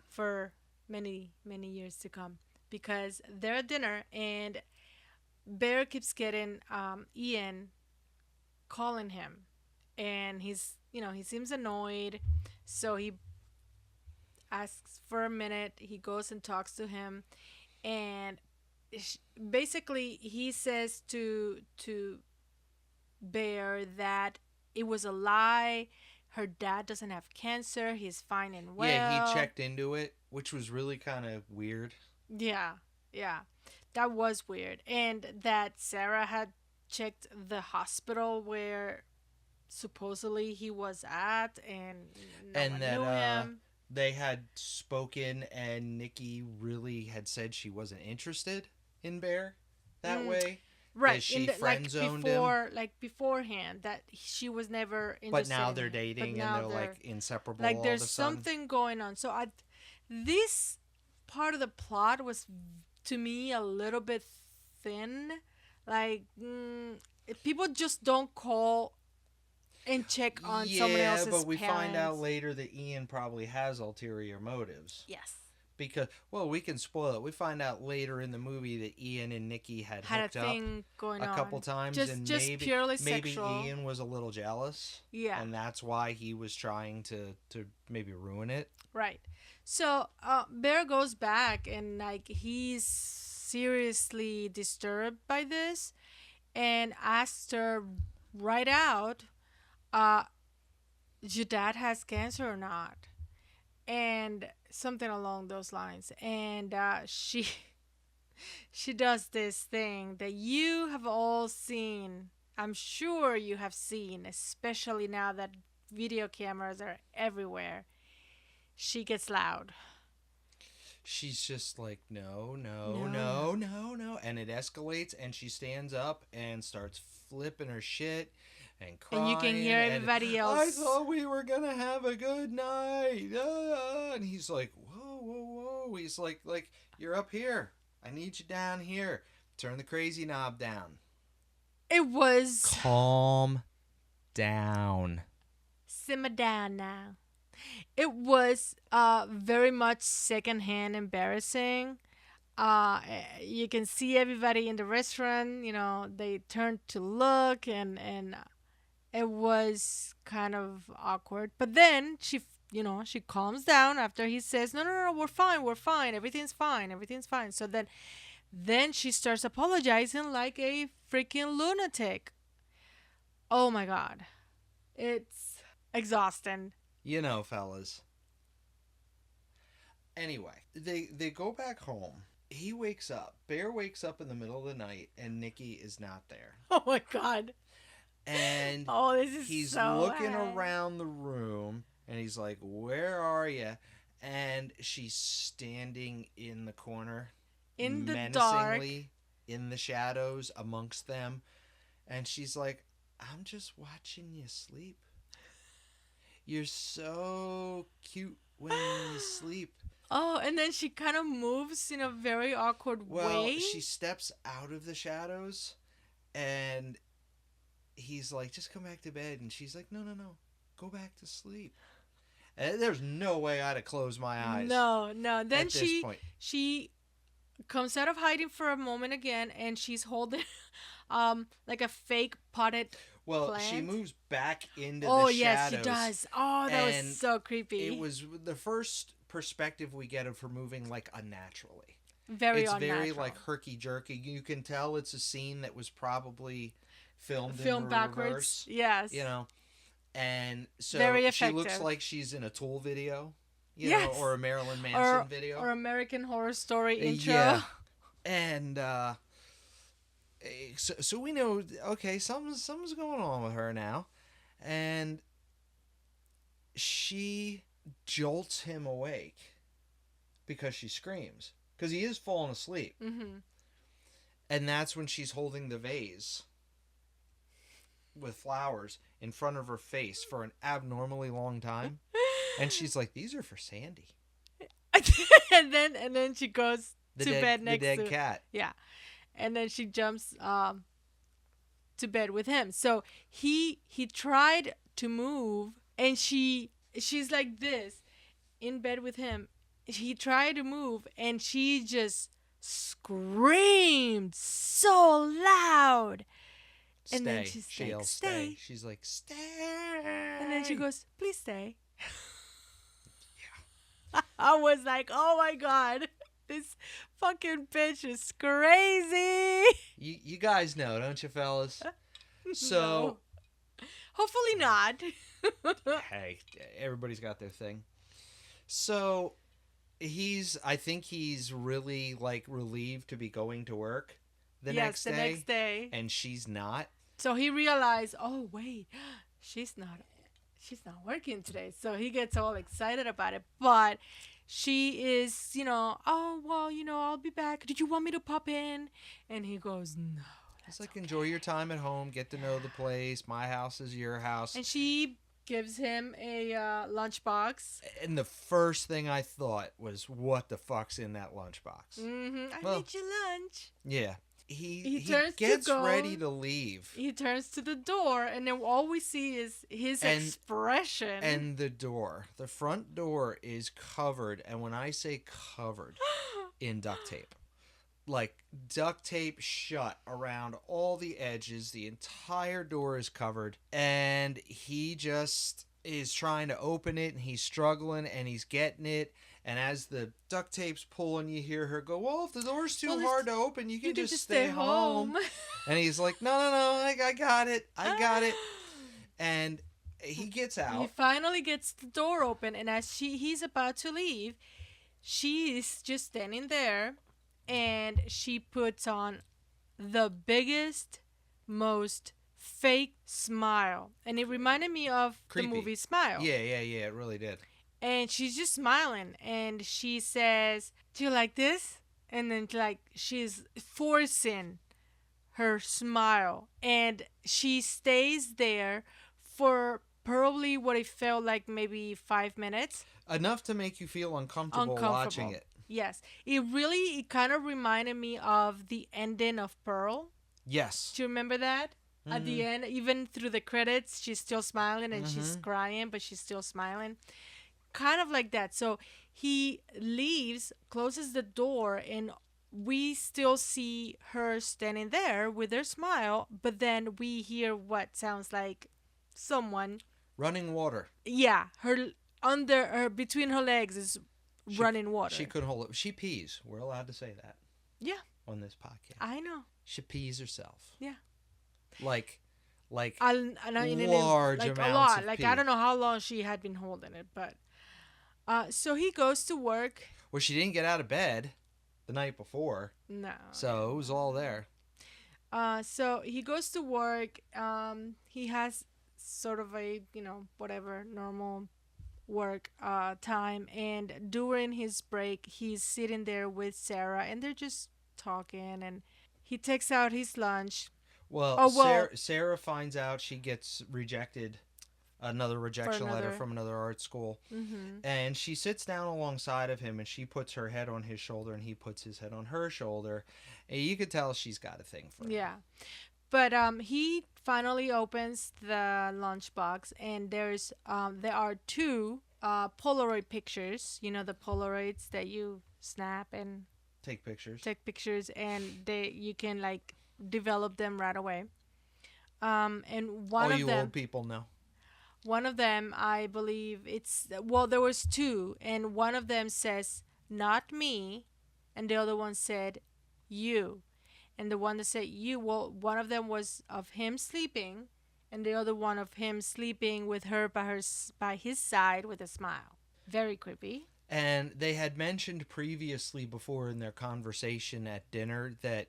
[SPEAKER 2] for many, many years to come. Because they're at dinner and Bear keeps getting Ian calling him. And he seems annoyed. So he asks for a minute. He goes and talks to him. And basically he says to Bear that it was a lie. Her dad doesn't have cancer. He's fine and well.
[SPEAKER 1] Yeah, he checked into it, which was really kind of weird.
[SPEAKER 2] Yeah, yeah, that was weird. And that Sarah had checked the hospital where supposedly he was at, and no
[SPEAKER 1] And
[SPEAKER 2] one
[SPEAKER 1] that
[SPEAKER 2] knew him.
[SPEAKER 1] they had spoken, and Nikki really had said she wasn't interested in Bear that
[SPEAKER 2] Mm,
[SPEAKER 1] way.
[SPEAKER 2] Right,
[SPEAKER 1] She
[SPEAKER 2] like
[SPEAKER 1] friend zoned him.
[SPEAKER 2] before, like beforehand, that she was never
[SPEAKER 1] But
[SPEAKER 2] interested
[SPEAKER 1] now
[SPEAKER 2] in
[SPEAKER 1] they're
[SPEAKER 2] him. But
[SPEAKER 1] dating, and
[SPEAKER 2] now
[SPEAKER 1] they're like inseparable
[SPEAKER 2] like
[SPEAKER 1] all
[SPEAKER 2] there's
[SPEAKER 1] of a sudden.
[SPEAKER 2] something going on. So this part of the plot was to me a little bit thin. Like people just don't call and check on someone
[SPEAKER 1] Yeah,
[SPEAKER 2] else's
[SPEAKER 1] but we find out
[SPEAKER 2] parents.
[SPEAKER 1] later that Ian probably has ulterior motives.
[SPEAKER 2] Yes,
[SPEAKER 1] Because, well, we can spoil it. We find out later in the movie that Ian and Nikki had
[SPEAKER 2] had a
[SPEAKER 1] hooked up
[SPEAKER 2] thing going
[SPEAKER 1] a
[SPEAKER 2] on.
[SPEAKER 1] couple times,
[SPEAKER 2] just
[SPEAKER 1] and
[SPEAKER 2] just
[SPEAKER 1] maybe
[SPEAKER 2] purely
[SPEAKER 1] maybe
[SPEAKER 2] sexual.
[SPEAKER 1] Ian was a little jealous,
[SPEAKER 2] Yeah,
[SPEAKER 1] and that's why he was trying to maybe ruin it.
[SPEAKER 2] right. So Bear goes back and like he's seriously disturbed by this, and asked her right out, uh, your dad has cancer or not? And something along those lines. And she does this thing that you have all seen. I'm sure you have seen, especially now that video cameras are everywhere. She gets loud.
[SPEAKER 1] She's just like, no,
[SPEAKER 2] No,
[SPEAKER 1] no, no, no, no. And it escalates, and she stands up and starts flipping her shit and crying.
[SPEAKER 2] And you can hear
[SPEAKER 1] and,
[SPEAKER 2] everybody
[SPEAKER 1] I
[SPEAKER 2] else.
[SPEAKER 1] thought we were going to have a good night. And he's like, whoa, whoa, whoa. He's like, you're up here. I need you down here. Turn the crazy knob down.
[SPEAKER 2] It was
[SPEAKER 1] Calm down.
[SPEAKER 2] simmer down now. It was very much secondhand embarrassing. You can see everybody in the restaurant, they turned to look, and it was kind of awkward. But then she calms down after he says, no, no, no, we're fine, everything's fine, everything's fine. So then she starts apologizing like a freaking lunatic. Oh my God. It's exhausting.
[SPEAKER 1] Fellas. Anyway, they go back home. He wakes up. Bear wakes up in the middle of the night, and Nikki is not there.
[SPEAKER 2] Oh my god.
[SPEAKER 1] And
[SPEAKER 2] Oh, this is
[SPEAKER 1] he's
[SPEAKER 2] so
[SPEAKER 1] looking
[SPEAKER 2] bad.
[SPEAKER 1] around the room, and he's like, "Where are you?" And she's standing in the corner,
[SPEAKER 2] In the dark.
[SPEAKER 1] menacingly, in the shadows amongst them, and she's like, "I'm just watching you sleep. You're so cute when you sleep."
[SPEAKER 2] Oh, and then she kind of moves in a very awkward
[SPEAKER 1] Well,
[SPEAKER 2] way.
[SPEAKER 1] she steps out of the shadows, and he's like, "Just come back to bed." And she's like, "No, no, no. Go back to sleep." And there's no way I'd have closed my eyes
[SPEAKER 2] No, no. Then
[SPEAKER 1] at this point.
[SPEAKER 2] she comes out of hiding for a moment again, and she's holding like a fake potted
[SPEAKER 1] Well,
[SPEAKER 2] plant.
[SPEAKER 1] she moves back into
[SPEAKER 2] Oh
[SPEAKER 1] the
[SPEAKER 2] yes,
[SPEAKER 1] shadows.
[SPEAKER 2] she does. Oh, that
[SPEAKER 1] And
[SPEAKER 2] was so creepy.
[SPEAKER 1] It was the first perspective we get of her moving like unnaturally.
[SPEAKER 2] very
[SPEAKER 1] It's
[SPEAKER 2] unnatural.
[SPEAKER 1] very like herky jerky. You can tell it's a scene that was probably filmed in
[SPEAKER 2] backwards.
[SPEAKER 1] reverse.
[SPEAKER 2] Yes.
[SPEAKER 1] You know, and so
[SPEAKER 2] Very
[SPEAKER 1] she looks
[SPEAKER 2] effective.
[SPEAKER 1] like she's in a Tool video, you
[SPEAKER 2] Yes.
[SPEAKER 1] know, or a Marilyn Manson video.
[SPEAKER 2] Or American Horror Story intro.
[SPEAKER 1] Yeah, and so we know, okay, something's going on with her now, and she jolts him awake because she screams because he is falling asleep,
[SPEAKER 2] Mm-hmm.
[SPEAKER 1] and that's when she's holding the vase with flowers in front of her face for an abnormally long time, and she's like, "These are for Sandy,
[SPEAKER 2] and then she goes
[SPEAKER 1] the
[SPEAKER 2] to
[SPEAKER 1] dead,
[SPEAKER 2] bed next
[SPEAKER 1] the dead
[SPEAKER 2] to
[SPEAKER 1] cat."
[SPEAKER 2] yeah, and then she jumps to bed with him. So he tried to move, and she's like this in bed with him. He tried to move, and she just screamed so loud. And then
[SPEAKER 1] Stay.
[SPEAKER 2] she's
[SPEAKER 1] She'll
[SPEAKER 2] like,
[SPEAKER 1] stay.
[SPEAKER 2] "Stay."
[SPEAKER 1] She's like, "Stay."
[SPEAKER 2] And then she goes, "Please stay." I was like, "Oh my god, this fucking bitch is crazy."
[SPEAKER 1] You guys know, don't you, fellas?
[SPEAKER 2] No.
[SPEAKER 1] So,
[SPEAKER 2] Hopefully not.
[SPEAKER 1] hey, everybody's got their thing. So, I think he's really like relieved to be going to work the
[SPEAKER 2] Yes, the next day.
[SPEAKER 1] and she's not.
[SPEAKER 2] So he realized, oh wait, she's not working today. So he gets all excited about it. But she is, oh well, I'll be back. Did you want me to pop in? And he goes, no.
[SPEAKER 1] It's like, enjoy your time at home, get to know the place. My house is your house.
[SPEAKER 2] And she gives him a lunchbox.
[SPEAKER 1] And the first thing I thought was, what the fuck's in that lunchbox?
[SPEAKER 2] I
[SPEAKER 1] Well,
[SPEAKER 2] made you lunch.
[SPEAKER 1] Yeah. He
[SPEAKER 2] turns to
[SPEAKER 1] gets
[SPEAKER 2] go.
[SPEAKER 1] ready to leave.
[SPEAKER 2] He turns to the door, and then all we see is his expression.
[SPEAKER 1] And the front door is covered, and when I say covered, in duct tape. Like duct tape shut around all the edges. The entire door is covered, and he just is trying to open it, and he's struggling, and he's getting it. And as the duct tape's pulling, you hear her go, "Well, if the door's too hard to open, you can just stay home." And he's like, No, I got it. I got it. And he gets out.
[SPEAKER 2] He finally gets the door open, and as he's about to leave, she's just standing there, and she puts on the biggest, most fake smile. And it reminded me of
[SPEAKER 1] Creepy.
[SPEAKER 2] the movie Smile.
[SPEAKER 1] Yeah, it really did.
[SPEAKER 2] And she's just smiling, and she says, "Do you like this?" And then like she's forcing her smile, and she stays there for probably what it felt like maybe 5 minutes.
[SPEAKER 1] Enough to make you feel uncomfortable watching it.
[SPEAKER 2] Yes, it kind of reminded me of the ending of Pearl.
[SPEAKER 1] Yes.
[SPEAKER 2] Do you remember that? At the end, even through the credits, she's still smiling, and she's crying, but she's still smiling. Kind of like that. So he leaves, closes the door, and we still see her standing there with her smile, but then we hear what sounds like someone.
[SPEAKER 1] Running water.
[SPEAKER 2] Yeah, between her legs is running water.
[SPEAKER 1] She couldn't hold it. She pees. We're allowed to say that.
[SPEAKER 2] Yeah.
[SPEAKER 1] On this podcast.
[SPEAKER 2] I know.
[SPEAKER 1] She pees herself.
[SPEAKER 2] Yeah.
[SPEAKER 1] Like
[SPEAKER 2] large
[SPEAKER 1] large
[SPEAKER 2] like
[SPEAKER 1] amounts
[SPEAKER 2] a lot.
[SPEAKER 1] of
[SPEAKER 2] Like
[SPEAKER 1] pee.
[SPEAKER 2] I don't know how long she had been holding it, but So he goes to work.
[SPEAKER 1] Well, she didn't get out of bed the night before,
[SPEAKER 2] No.
[SPEAKER 1] so it was all there.
[SPEAKER 2] So he goes to work. He has sort of a, whatever, normal work time. And during his break, he's sitting there with Sarah and they're just talking. And he takes out his lunch.
[SPEAKER 1] Well,
[SPEAKER 2] Oh, well.
[SPEAKER 1] Sarah finds out she gets rejected, another rejection letter from another art school.
[SPEAKER 2] Mm-hmm.
[SPEAKER 1] And she sits down alongside of him and she puts her head on his shoulder and he puts his head on her shoulder. And you could tell she's got a thing for him.
[SPEAKER 2] Yeah. But he finally opens the lunchbox and there are two Polaroid pictures. You know, the Polaroids that you snap and
[SPEAKER 1] Take pictures.
[SPEAKER 2] and you can like develop them right away. And one
[SPEAKER 1] All
[SPEAKER 2] of
[SPEAKER 1] you
[SPEAKER 2] them
[SPEAKER 1] old people know.
[SPEAKER 2] One of them, I believe there was two, and one of them says, "Not me," and the other one said, "You." And the one that said "you," well, one of them was of him sleeping, and the other one of him sleeping with her by his side with a smile. Very creepy.
[SPEAKER 1] And they had mentioned previously before in their conversation at dinner that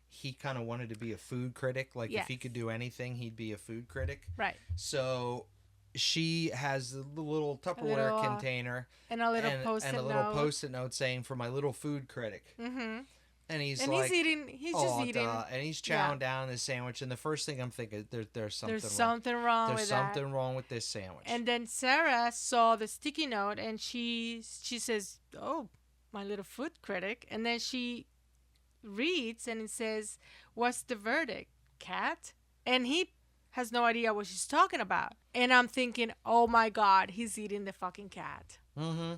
[SPEAKER 1] he kind of wanted to be a food critic. Like,
[SPEAKER 2] Yes.
[SPEAKER 1] if he could do anything, he'd be a food critic.
[SPEAKER 2] Right.
[SPEAKER 1] So she has the little Tupperware
[SPEAKER 2] little,
[SPEAKER 1] container
[SPEAKER 2] And a little post-it
[SPEAKER 1] and a little
[SPEAKER 2] note.
[SPEAKER 1] Post-it note saying, "For my little food critic."
[SPEAKER 2] Mm-hmm.
[SPEAKER 1] And he's
[SPEAKER 2] And
[SPEAKER 1] like,
[SPEAKER 2] he's eating. He's
[SPEAKER 1] "Oh,
[SPEAKER 2] just eating.
[SPEAKER 1] duh," and he's chowing down his sandwich. And the first thing I'm thinking, there's something
[SPEAKER 2] There's
[SPEAKER 1] wrong.
[SPEAKER 2] something wrong
[SPEAKER 1] There's
[SPEAKER 2] with that.
[SPEAKER 1] something wrong with this sandwich.
[SPEAKER 2] And then Sarah saw the sticky note and she says, "Oh, my little food critic." And then she reads and it says, "What's the verdict, cat?" And he has no idea what she's talking about. And I'm thinking, "Oh my God, he's eating the fucking cat."
[SPEAKER 1] Mm-hmm.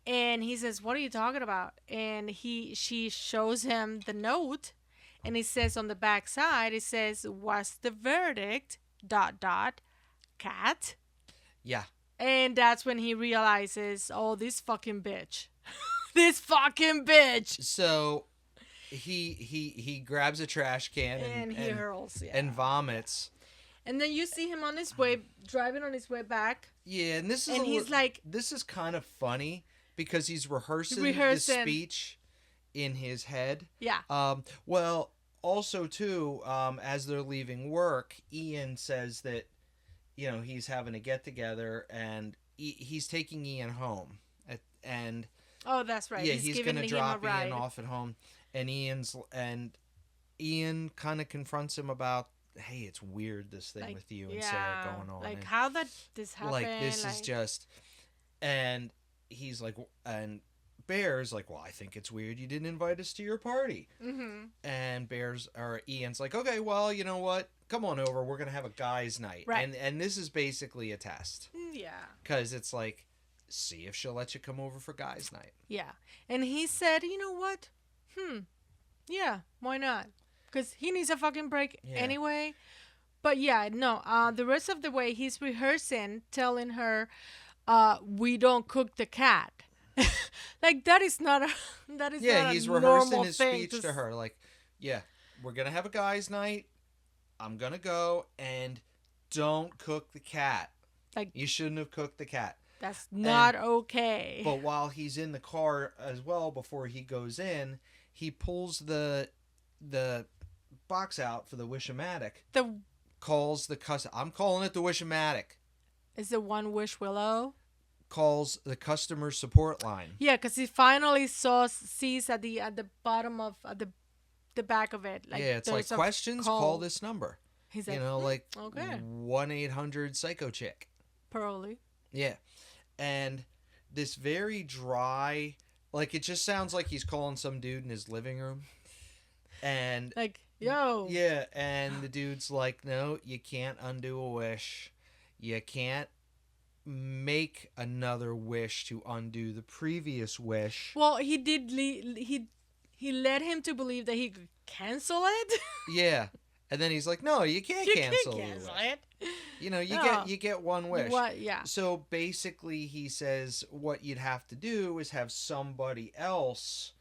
[SPEAKER 2] And he says, "What are you talking about?" And she shows him the note and it says on the back side, it says, "What's the verdict, ... cat?"
[SPEAKER 1] Yeah.
[SPEAKER 2] And that's when he realizes, "Oh, this fucking bitch." This fucking bitch.
[SPEAKER 1] So he grabs a trash can
[SPEAKER 2] And he hurls, yeah.
[SPEAKER 1] and vomits.
[SPEAKER 2] And then you see him on his way, driving on his way back.
[SPEAKER 1] Yeah, and this is
[SPEAKER 2] And he's like,
[SPEAKER 1] this is kind of funny because he's rehearsing the speech in his head.
[SPEAKER 2] yeah.
[SPEAKER 1] Well, also too, as they're leaving work, Ian says that, he's having a get together and he's taking Ian home, and
[SPEAKER 2] Oh, that's right.
[SPEAKER 1] yeah, he's
[SPEAKER 2] giving
[SPEAKER 1] gonna
[SPEAKER 2] him
[SPEAKER 1] drop
[SPEAKER 2] a ride.
[SPEAKER 1] Ian off at home, and Ian kind of confronts him about, "Hey, it's weird, this thing with you and Sarah going on.
[SPEAKER 2] Like,
[SPEAKER 1] and,
[SPEAKER 2] how did this happen?
[SPEAKER 1] like, this is just," and he's like, and Bear's like, "Well, I think it's weird you didn't invite us to your party."
[SPEAKER 2] Mm-hmm.
[SPEAKER 1] And Ian's like, "Okay, well, you know what? Come on over. We're gonna have a guys' night."
[SPEAKER 2] Right.
[SPEAKER 1] And this is basically a test,
[SPEAKER 2] Yeah.
[SPEAKER 1] because it's like, see if she'll let you come over for guys' night.
[SPEAKER 2] Yeah. And he said, "You know what? Yeah, why not? Because he needs a fucking break anyway." But yeah, no, the rest of the way he's rehearsing, telling her, "We don't cook the cat." Like, that is not a
[SPEAKER 1] He's
[SPEAKER 2] normal
[SPEAKER 1] rehearsing his
[SPEAKER 2] thing
[SPEAKER 1] speech to her. Like, "Yeah, we're gonna have a guys' night. I'm gonna go, and don't cook the cat.
[SPEAKER 2] Like,
[SPEAKER 1] you shouldn't have cooked the cat."
[SPEAKER 2] That's not okay.
[SPEAKER 1] But while he's in the car as well, before he goes in, he pulls the box out for the Wish-O-Matic. Calls the I'm calling it the Wish-O-Matic.
[SPEAKER 2] Is it One Wish Willow?
[SPEAKER 1] Calls the customer support line.
[SPEAKER 2] Yeah, because he finally sees at the bottom of the back of it. Like,
[SPEAKER 1] yeah, it's like, "Questions, call this number."
[SPEAKER 2] He's like,
[SPEAKER 1] like,
[SPEAKER 2] okay,
[SPEAKER 1] 1-800-PSYCHO-CHICK.
[SPEAKER 2] Probably.
[SPEAKER 1] Yeah. And this very dry, like, it just sounds like he's calling some dude in his living room. And
[SPEAKER 2] like, "Yo."
[SPEAKER 1] Yeah, and the dude's like, "No, you can't undo a wish. You can't make another wish to undo the previous wish."
[SPEAKER 2] Well, he did. He led him to believe that he could cancel it.
[SPEAKER 1] Yeah. And then he's like, "No, you can't cancel the wish.
[SPEAKER 2] it.
[SPEAKER 1] You get one wish."
[SPEAKER 2] What? Yeah.
[SPEAKER 1] So basically, he says what you'd have to do is have somebody else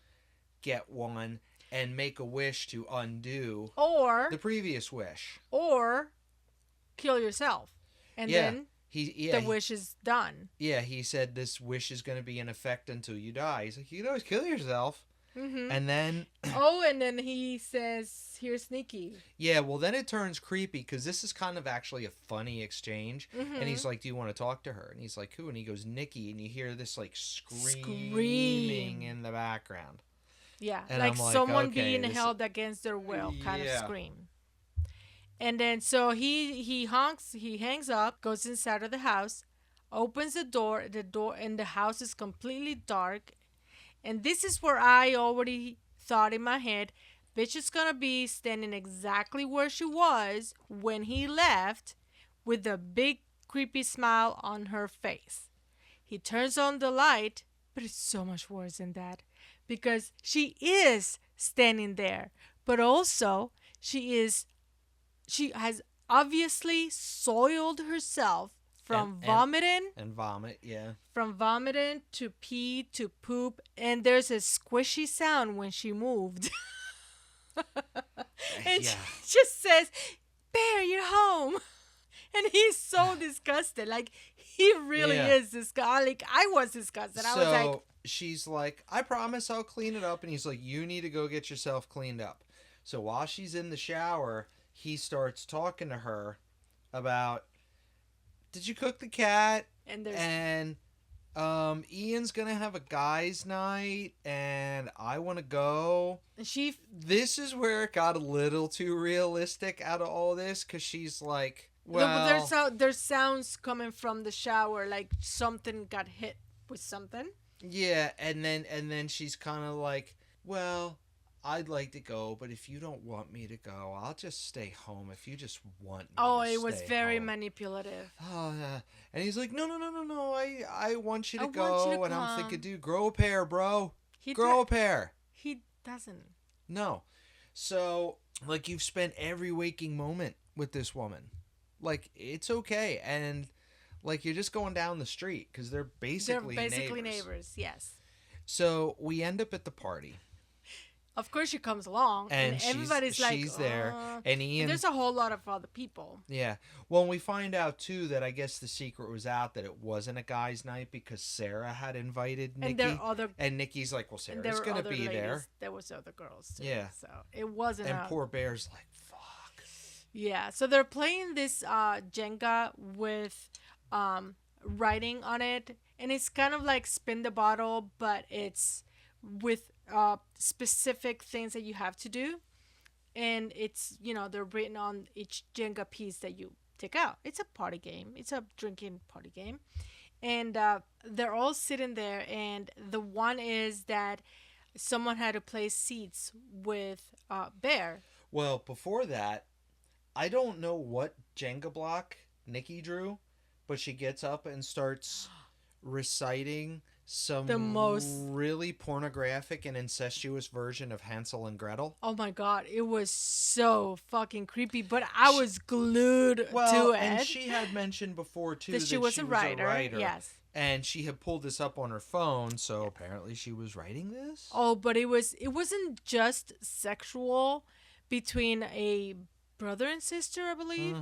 [SPEAKER 1] get one and make a wish to undo
[SPEAKER 2] Or
[SPEAKER 1] the previous wish.
[SPEAKER 2] kill yourself, and then the wish is done.
[SPEAKER 1] Yeah, he said this wish is going to be in effect until you die. He's like, you can always kill yourself. And then
[SPEAKER 2] and then he says, here's Nikki.
[SPEAKER 1] Yeah, well then it turns creepy because this is kind of actually a funny exchange. And he's like, do you want to talk to her? And he's like, who? And he goes, Nikki. And you hear this like screaming in the background.
[SPEAKER 2] Yeah,
[SPEAKER 1] and
[SPEAKER 2] like someone being
[SPEAKER 1] this...
[SPEAKER 2] held against their will kind of scream. And then so he hangs up, goes inside of the house, opens the door and the house is completely dark. And this is where I already thought in my head, bitch is gonna be standing exactly where she was when he left, with a big creepy smile on her face. He turns on the light, but it's so much worse than that, because she is standing there, but also she has obviously soiled herself from vomiting.
[SPEAKER 1] And vomit, yeah.
[SPEAKER 2] From vomiting to pee to poop. And there's a squishy sound when she moved. And she just says, Bear, you're home. And he's so disgusted. Like, he really is disgusted. Like, I was disgusted. I was like...
[SPEAKER 1] she's like, I promise I'll clean it up. And he's like, you need to go get yourself cleaned up. So while she's in the shower, he starts talking to her about... Did you cook the cat? And Ian's gonna have a guys' night, and I want to go. This is where it got a little too realistic out of all this, because she's like, well,
[SPEAKER 2] no, there's sounds coming from the shower, like something got hit with something.
[SPEAKER 1] Yeah, and then she's kind of like, well, I'd like to go, but if you don't want me to go, I'll just stay home if you just want me to
[SPEAKER 2] it was very manipulative.
[SPEAKER 1] Oh, yeah. And he's like, no, I want you to go. And I'm thinking, dude, grow a pair, bro. Grow a pair.
[SPEAKER 2] He doesn't.
[SPEAKER 1] No. So, like, you've spent every waking moment with this woman. Like, it's okay. And, like, you're just going down the street because they're basically
[SPEAKER 2] neighbors, yes.
[SPEAKER 1] So, we end up at the party.
[SPEAKER 2] Of course, she comes along, and everybody's like,
[SPEAKER 1] she's there, and Ian.
[SPEAKER 2] And there's a whole lot of other people.
[SPEAKER 1] Yeah. Well, we find out too that I guess the secret was out that it wasn't a guys' night because Sarah had invited Nikki, and Nikki's like, well, Sarah's gonna be there.
[SPEAKER 2] There was other girls too.
[SPEAKER 1] Yeah.
[SPEAKER 2] So it wasn't.
[SPEAKER 1] And poor Bear's like, fuck.
[SPEAKER 2] Yeah. So they're playing this Jenga with writing on it, and it's kind of like spin the bottle, but it's with specific things that you have to do, and it's, they're written on each Jenga piece that you take out. It's a party game. It's a drinking party game, and they're all sitting there, and the one is that someone had to place seats with Bear.
[SPEAKER 1] Well, before that, I don't know what Jenga block Nikki drew, but she gets up and starts reciting really pornographic and incestuous version of Hansel and Gretel.
[SPEAKER 2] Oh my god, it was so fucking creepy, but I was glued to it.
[SPEAKER 1] And she had mentioned before too that she was a writer.
[SPEAKER 2] Yes.
[SPEAKER 1] And she had pulled this up on her phone, so apparently she was writing this.
[SPEAKER 2] Oh, but it wasn't just sexual between a brother and sister, I believe,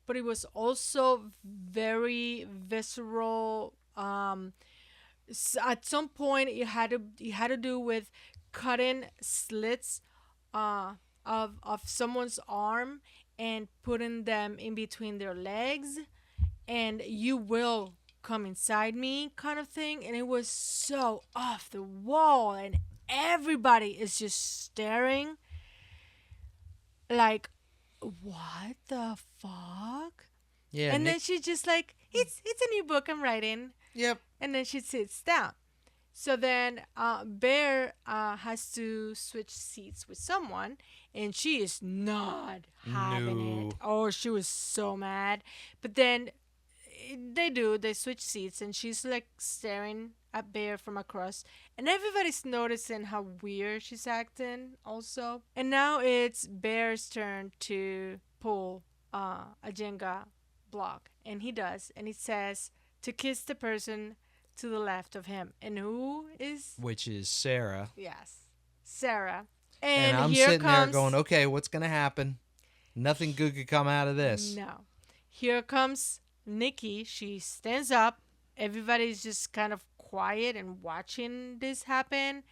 [SPEAKER 2] but it was also very visceral. At some point, it had to do with cutting slits of someone's arm and putting them in between their legs, and you will come inside me kind of thing. And it was so off the wall, and everybody is just staring like, what the fuck? Yeah. And then she's just like, it's a new book I'm writing.
[SPEAKER 1] Yep.
[SPEAKER 2] And then she sits down. So then Bear has to switch seats with someone, and she is not having it. Oh, she was so mad. But then they switch seats, and she's like staring at Bear from across, and everybody's noticing how weird she's acting also. And now it's Bear's turn to pull a Jenga block, and he does, and it says to kiss the person to the left of him. And who is?
[SPEAKER 1] Which is Sarah.
[SPEAKER 2] Yes, Sarah.
[SPEAKER 1] And I'm sitting there going, okay, what's going to happen? Nothing good could come out of this.
[SPEAKER 2] No. Here comes Nikki, she stands up. Everybody's just kind of quiet and watching this happen.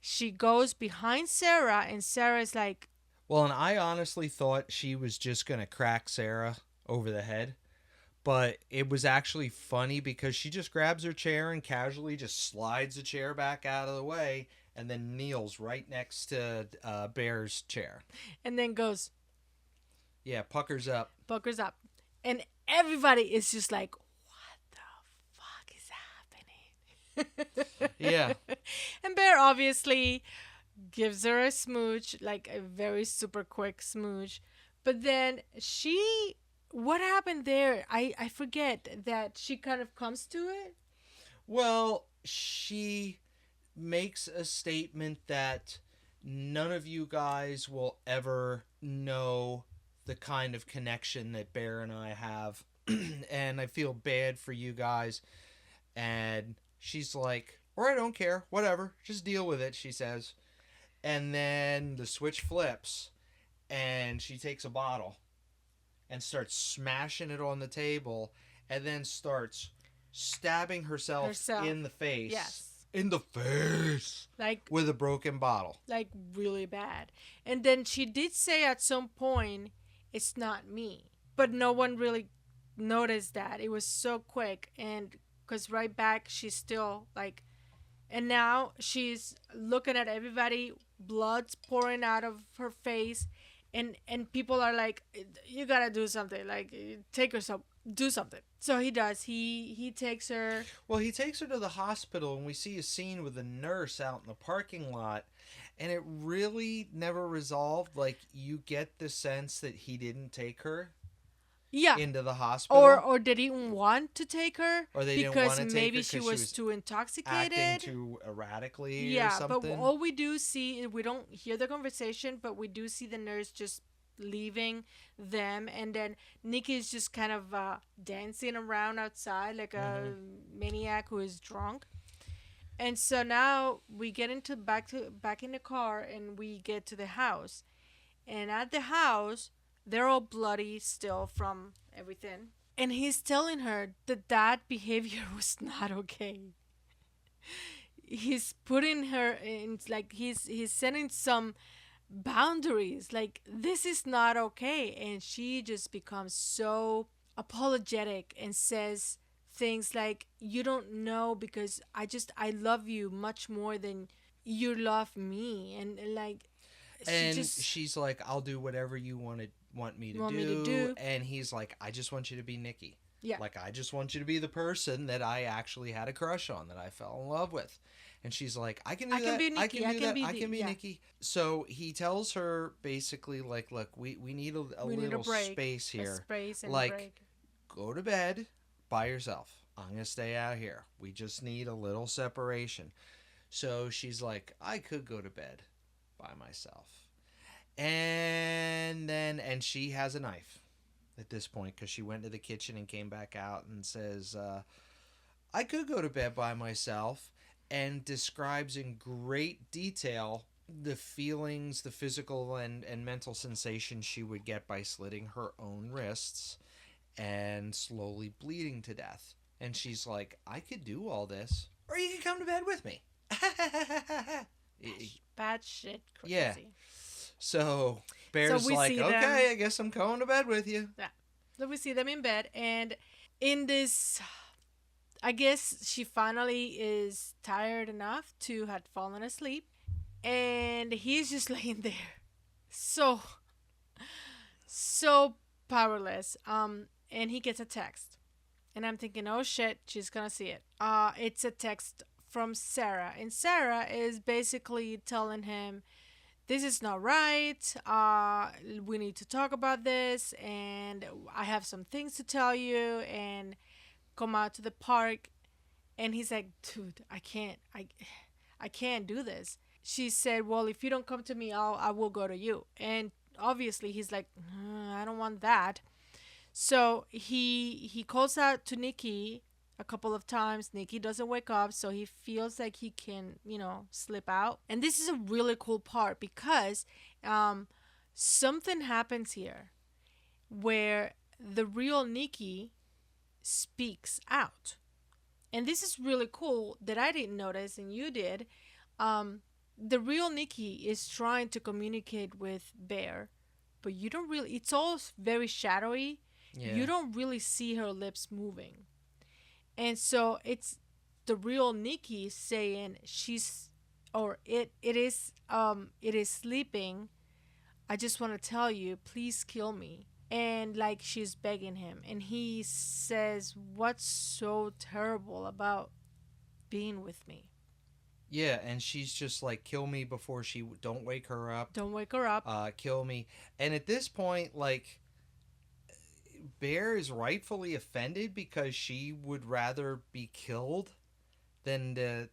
[SPEAKER 2] She goes behind Sarah, and Sarah's like,
[SPEAKER 1] Well, and I honestly thought she was just going to crack Sarah over the head. But it was actually funny because she just grabs her chair and casually just slides the chair back out of the way and then kneels right next to Bear's chair.
[SPEAKER 2] and then goes,
[SPEAKER 1] Yeah, puckers up.
[SPEAKER 2] puckers up. And everybody is just like, what the fuck is happening?
[SPEAKER 1] Yeah.
[SPEAKER 2] And Bear obviously gives her a smooch, like a very super quick smooch. But then what happened there? I forget that she kind of comes to it.
[SPEAKER 1] Well, she makes a statement that none of you guys will ever know the kind of connection that Bear and I have. And I feel bad for you guys. And she's like, or I don't care, whatever, just deal with it, she says. And then the switch flips and she takes a bottle and starts smashing it on the table and then starts stabbing herself in the face.
[SPEAKER 2] Yes.
[SPEAKER 1] In the face.
[SPEAKER 2] Like
[SPEAKER 1] With a broken bottle.
[SPEAKER 2] like really bad. And then she did say at some point, it's not me. But no one really noticed that. It was so quick. And because right back, she's still like, and now she's looking at everybody, blood's pouring out of her face. And people are like, you gotta do something. Like, take her some, do something. So he does. He takes her.
[SPEAKER 1] Well, he takes her to the hospital, and we see a scene with a nurse out in the parking lot, and it really never resolved. Like, you get the sense that he didn't take her
[SPEAKER 2] Yeah.
[SPEAKER 1] into the hospital.
[SPEAKER 2] Or did he want to take her?
[SPEAKER 1] Or they didn't
[SPEAKER 2] because
[SPEAKER 1] want to take
[SPEAKER 2] maybe
[SPEAKER 1] her
[SPEAKER 2] she
[SPEAKER 1] 'cause
[SPEAKER 2] was too intoxicated.
[SPEAKER 1] acting too erratically or
[SPEAKER 2] Yeah,
[SPEAKER 1] something.
[SPEAKER 2] but all we do see, we don't hear the conversation, but we do see the nurse just leaving them, and then Nikki's just kind of dancing around outside like a maniac who is drunk. And so now we get into back in the car, and we get to the house, and at the house they're all bloody still from everything, and he's telling her that behavior was not okay. He's putting her in, like, he's setting some boundaries, like, this is not okay. And she just becomes so apologetic and says things like, you don't know, because I love you much more than you love me. And like,
[SPEAKER 1] And she's like, I'll do whatever you want me to do. And he's like, I just want you to be Nikki.
[SPEAKER 2] Yeah.
[SPEAKER 1] Like, I just want you to be the person that I actually had a crush on, that I fell in love with. And she's like, I can do that. I can be Nikki. So he tells her basically, like, look, we need a little space here. Like,
[SPEAKER 2] break.
[SPEAKER 1] Go to bed by yourself. I'm going to stay out here. We just need a little separation. So she's like, I could go to bed by myself. And she has a knife at this point, because she went to the kitchen and came back out and says, I could go to bed by myself, and describes in great detail the feelings, the physical and mental sensations she would get by slitting her own wrists and slowly bleeding to death. And she's like, I could do all this, or you could come to bed with me.
[SPEAKER 2] Bad shit crazy.
[SPEAKER 1] Yeah. So Bear's like, okay, I guess I'm going to bed with you.
[SPEAKER 2] Yeah. So we see them in bed, and in this, I guess she finally is tired enough to have fallen asleep, and he's just laying there, so powerless. And he gets a text, and I'm thinking, oh shit, she's gonna see it. It's a text from Sarah, and Sarah is basically telling him, this is not right. We need to talk about this, and I have some things to tell you, and come out to the park. And he's like, dude, I can't do this. She said, well, if you don't come to me, I will go to you. And obviously he's like, I don't want that. So he calls out to Nikki a couple of times. Nikki doesn't wake up, so he feels like he can, slip out. And this is a really cool part, because something happens here where the real Nikki speaks out. And this is really cool that I didn't notice and you did. The real Nikki is trying to communicate with Bear, but you don't really, it's all very shadowy. You
[SPEAKER 1] Yeah.
[SPEAKER 2] don't really see her lips moving. And so it's the real Nikki saying she's, or it is sleeping. I just want to tell you, please kill me. And like she's begging him. And he says, what's so terrible about being with me?
[SPEAKER 1] Yeah, and she's just like, kill me before don't wake her up.
[SPEAKER 2] Don't wake her up.
[SPEAKER 1] Kill me. And at this point, like, Bear is rightfully offended because she would rather be killed than to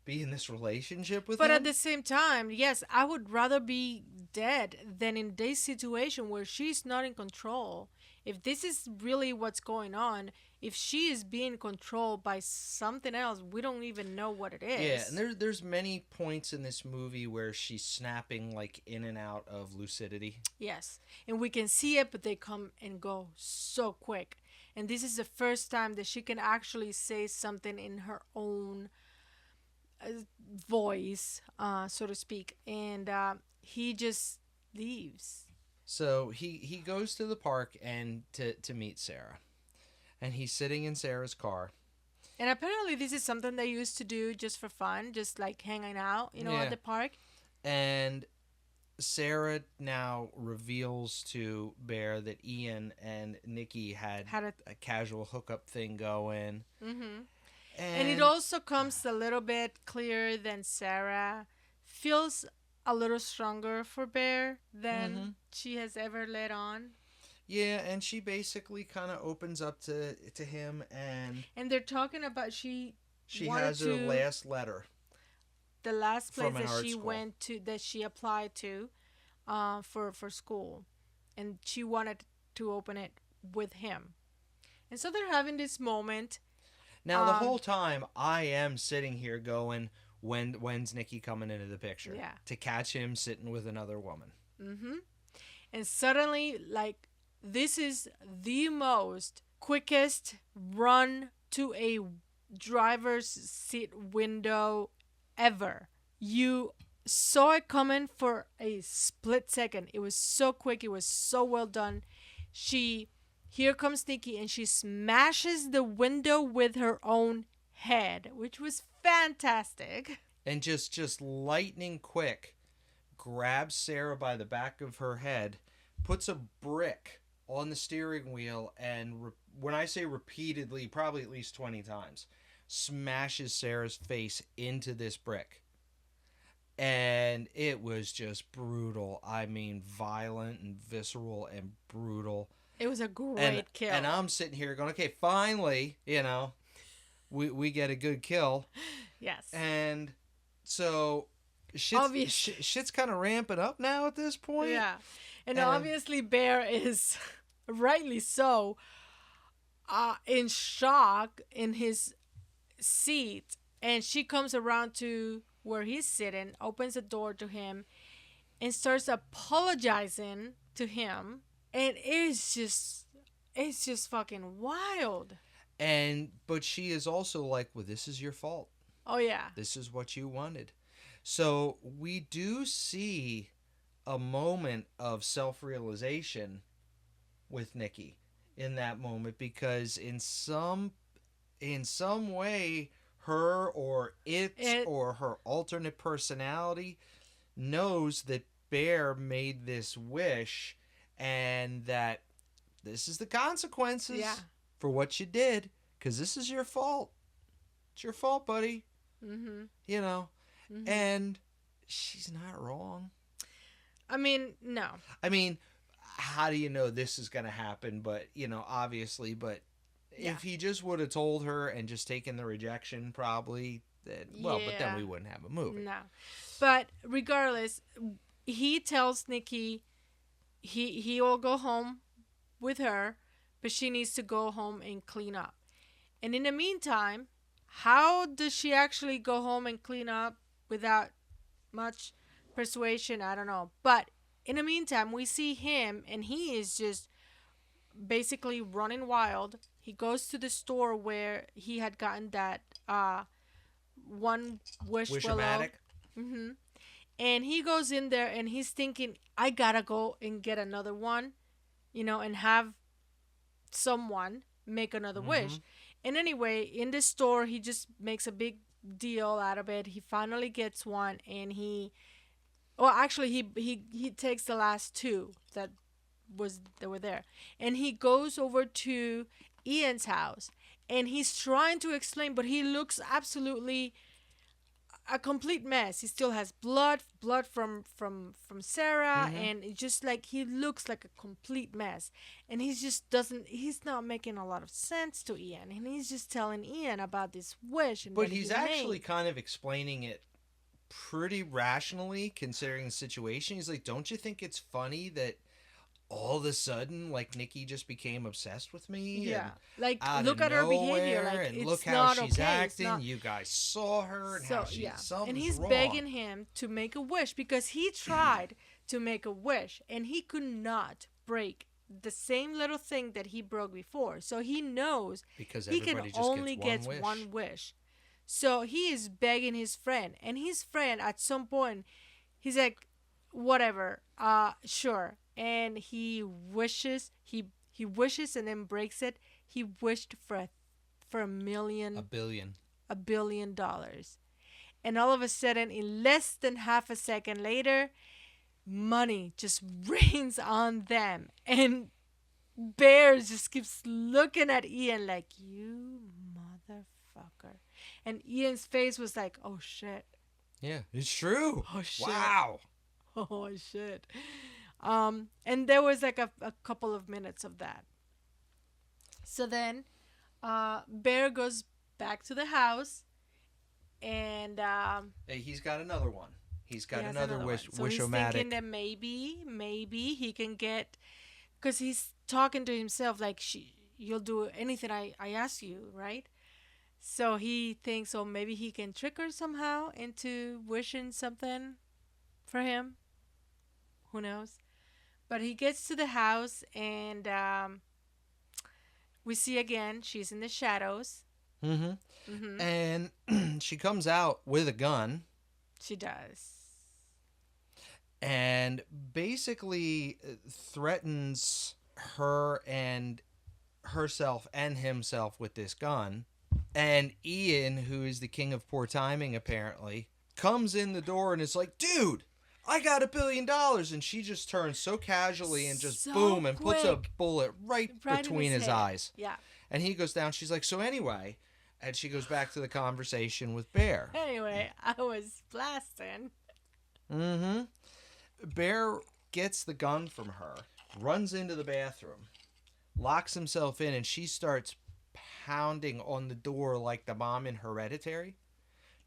[SPEAKER 1] be in this relationship with
[SPEAKER 2] But
[SPEAKER 1] him.
[SPEAKER 2] at the same time, yes, I would rather be dead than in this situation where she's not in control. If this is really what's going on, if she is being controlled by something else, we don't even know what it is.
[SPEAKER 1] Yeah, and there's many points in this movie where she's snapping like in and out of lucidity.
[SPEAKER 2] Yes. And we can see it, but they come and go so quick. And this is the first time that she can actually say something in her own voice, so to speak. And he just leaves.
[SPEAKER 1] So he goes to the park and to meet Sarah. And he's sitting in Sarah's car.
[SPEAKER 2] And apparently, this is something they used to do just for fun, just like hanging out,
[SPEAKER 1] Yeah.
[SPEAKER 2] at the park.
[SPEAKER 1] And Sarah now reveals to Bear that Ian and Nikki had a casual hookup thing going.
[SPEAKER 2] Mm-hmm. And it also comes a little bit clearer than Sarah feels a little stronger for Bear than she has ever let on.
[SPEAKER 1] Yeah, and she basically kind of opens up to him, and
[SPEAKER 2] they're talking about she
[SPEAKER 1] has her last letter.
[SPEAKER 2] The last place
[SPEAKER 1] from an
[SPEAKER 2] that
[SPEAKER 1] art
[SPEAKER 2] she
[SPEAKER 1] school.
[SPEAKER 2] went to, that she applied to, for school, and she wanted to open it with him, and so they're having this moment.
[SPEAKER 1] Now the whole time I am sitting here going, when's Nikki coming into the picture?
[SPEAKER 2] Yeah.
[SPEAKER 1] To catch him sitting with another woman.
[SPEAKER 2] Mm-hmm. And suddenly, like, this is the most quickest run to a driver's seat window ever. You saw it coming for a split second. It was so quick. It was so well done. Here comes Nikki, and she smashes the window with her own head, which was fantastic.
[SPEAKER 1] And just lightning quick, grabs Sarah by the back of her head, puts a brick on the steering wheel, and when I say repeatedly, probably at least 20 times, smashes Sarah's face into this brick. And it was just brutal. I mean, violent and visceral and brutal.
[SPEAKER 2] It was a great kill.
[SPEAKER 1] And I'm sitting here going, okay, finally, we get a good kill.
[SPEAKER 2] Yes.
[SPEAKER 1] And so shit's kind of ramping up now at this point.
[SPEAKER 2] Yeah. And obviously Bear is rightly so in shock in his seat, and she comes around to where he's sitting, opens the door to him, and starts apologizing to him, and it's just fucking wild.
[SPEAKER 1] But she is also like, well, this is your fault.
[SPEAKER 2] Oh yeah.
[SPEAKER 1] This is what you wanted. So we do see a moment of self-realization with Nikki in that moment, because in some way her or it or her alternate personality knows that Bear made this wish, and that this is the consequences for what you did, because this is your fault. It's your fault, buddy.
[SPEAKER 2] Mm-hmm.
[SPEAKER 1] Mm-hmm. And she's not wrong.
[SPEAKER 2] I mean, no.
[SPEAKER 1] I mean, how do you know this is going to happen? But, obviously, but if he just would have told her and just taken the rejection, probably, but then we wouldn't have a movie.
[SPEAKER 2] No. But regardless, he tells Nikki he will go home with her, but she needs to go home and clean up. And in the meantime, how does she actually go home and clean up without much persuasion? I don't know. But in the meantime, we see him, and he is just basically running wild, He goes to the store where he had gotten that one wish willow.
[SPEAKER 1] Wishamatic.
[SPEAKER 2] hmm And he goes in there and he's thinking, I gotta go and get another one, and have someone make another
[SPEAKER 1] Mm-hmm.
[SPEAKER 2] wish. And anyway, in the store, he just makes a big deal out of it. He finally gets one, and well, actually, he takes the last two that were there, and he goes over to Ian's house, and he's trying to explain, but he looks absolutely a complete mess. He still has blood from Sarah,
[SPEAKER 1] Mm-hmm.
[SPEAKER 2] and it just like he looks like a complete mess. And he just doesn't. He's not making a lot of sense to Ian, and he's just telling Ian about this wish and
[SPEAKER 1] But
[SPEAKER 2] that he
[SPEAKER 1] he's actually
[SPEAKER 2] made.
[SPEAKER 1] kind of explaining it pretty rationally considering the situation. He's like, "Don't you think it's funny that all of a sudden, like Nikki just became obsessed with me,
[SPEAKER 2] Yeah,
[SPEAKER 1] and
[SPEAKER 2] like
[SPEAKER 1] out
[SPEAKER 2] look
[SPEAKER 1] of
[SPEAKER 2] at her behavior.
[SPEAKER 1] nowhere,
[SPEAKER 2] Like
[SPEAKER 1] and look
[SPEAKER 2] it's
[SPEAKER 1] how
[SPEAKER 2] not
[SPEAKER 1] she's
[SPEAKER 2] okay. It's
[SPEAKER 1] acting.
[SPEAKER 2] not.
[SPEAKER 1] You guys saw her, and how
[SPEAKER 2] So
[SPEAKER 1] she
[SPEAKER 2] yeah, and
[SPEAKER 1] something's
[SPEAKER 2] he's
[SPEAKER 1] wrong."
[SPEAKER 2] begging him to make a wish because he tried to make a wish and he could not break the same little thing that he broke before. So he knows
[SPEAKER 1] Because
[SPEAKER 2] he can
[SPEAKER 1] everybody just
[SPEAKER 2] only
[SPEAKER 1] gets
[SPEAKER 2] get
[SPEAKER 1] one wish.
[SPEAKER 2] one wish. So he is begging his friend, and his friend at some point he's like, whatever, sure. And he wishes and then breaks it. He wished for a
[SPEAKER 1] A
[SPEAKER 2] million,
[SPEAKER 1] billion.
[SPEAKER 2] $1 billion. And all of a sudden, in less than half a second later, money just rains on them. And Bear just keeps looking at Ian like, you motherfucker. And Ian's face was like, oh shit.
[SPEAKER 1] Yeah, it's true.
[SPEAKER 2] Oh shit.
[SPEAKER 1] Wow.
[SPEAKER 2] Oh shit. And there was like a couple of minutes of that. So then Bear goes back to the house, and
[SPEAKER 1] Hey, he's got another one. He's got
[SPEAKER 2] he has
[SPEAKER 1] another
[SPEAKER 2] another
[SPEAKER 1] wish
[SPEAKER 2] one. So he's thinking
[SPEAKER 1] wishomatic.
[SPEAKER 2] that maybe he can get, because he's talking to himself like, you'll do anything I ask you, right? So he thinks, oh, maybe he can trick her somehow into wishing something for him. Who knows? But he gets to the house, and we see again she's in the shadows.
[SPEAKER 1] Mm-hmm.
[SPEAKER 2] Mm-hmm.
[SPEAKER 1] And she comes out with a gun
[SPEAKER 2] She does.
[SPEAKER 1] and basically threatens her and herself and himself with this gun. And Ian, who is the king of poor timing apparently, comes in the door and is like, "Dude, I got $1 billion." And she just turns so casually and just
[SPEAKER 2] So
[SPEAKER 1] boom and puts a
[SPEAKER 2] quick.
[SPEAKER 1] bullet right
[SPEAKER 2] Right in
[SPEAKER 1] between his
[SPEAKER 2] head.
[SPEAKER 1] eyes.
[SPEAKER 2] Yeah.
[SPEAKER 1] And he goes down. She's like, "So anyway," and she goes back to the conversation with Bear.
[SPEAKER 2] Anyway, I was blasting.
[SPEAKER 1] Mm-hmm. Bear gets the gun from her, runs into the bathroom, locks himself in, and she starts pounding on the door like the mom in Hereditary.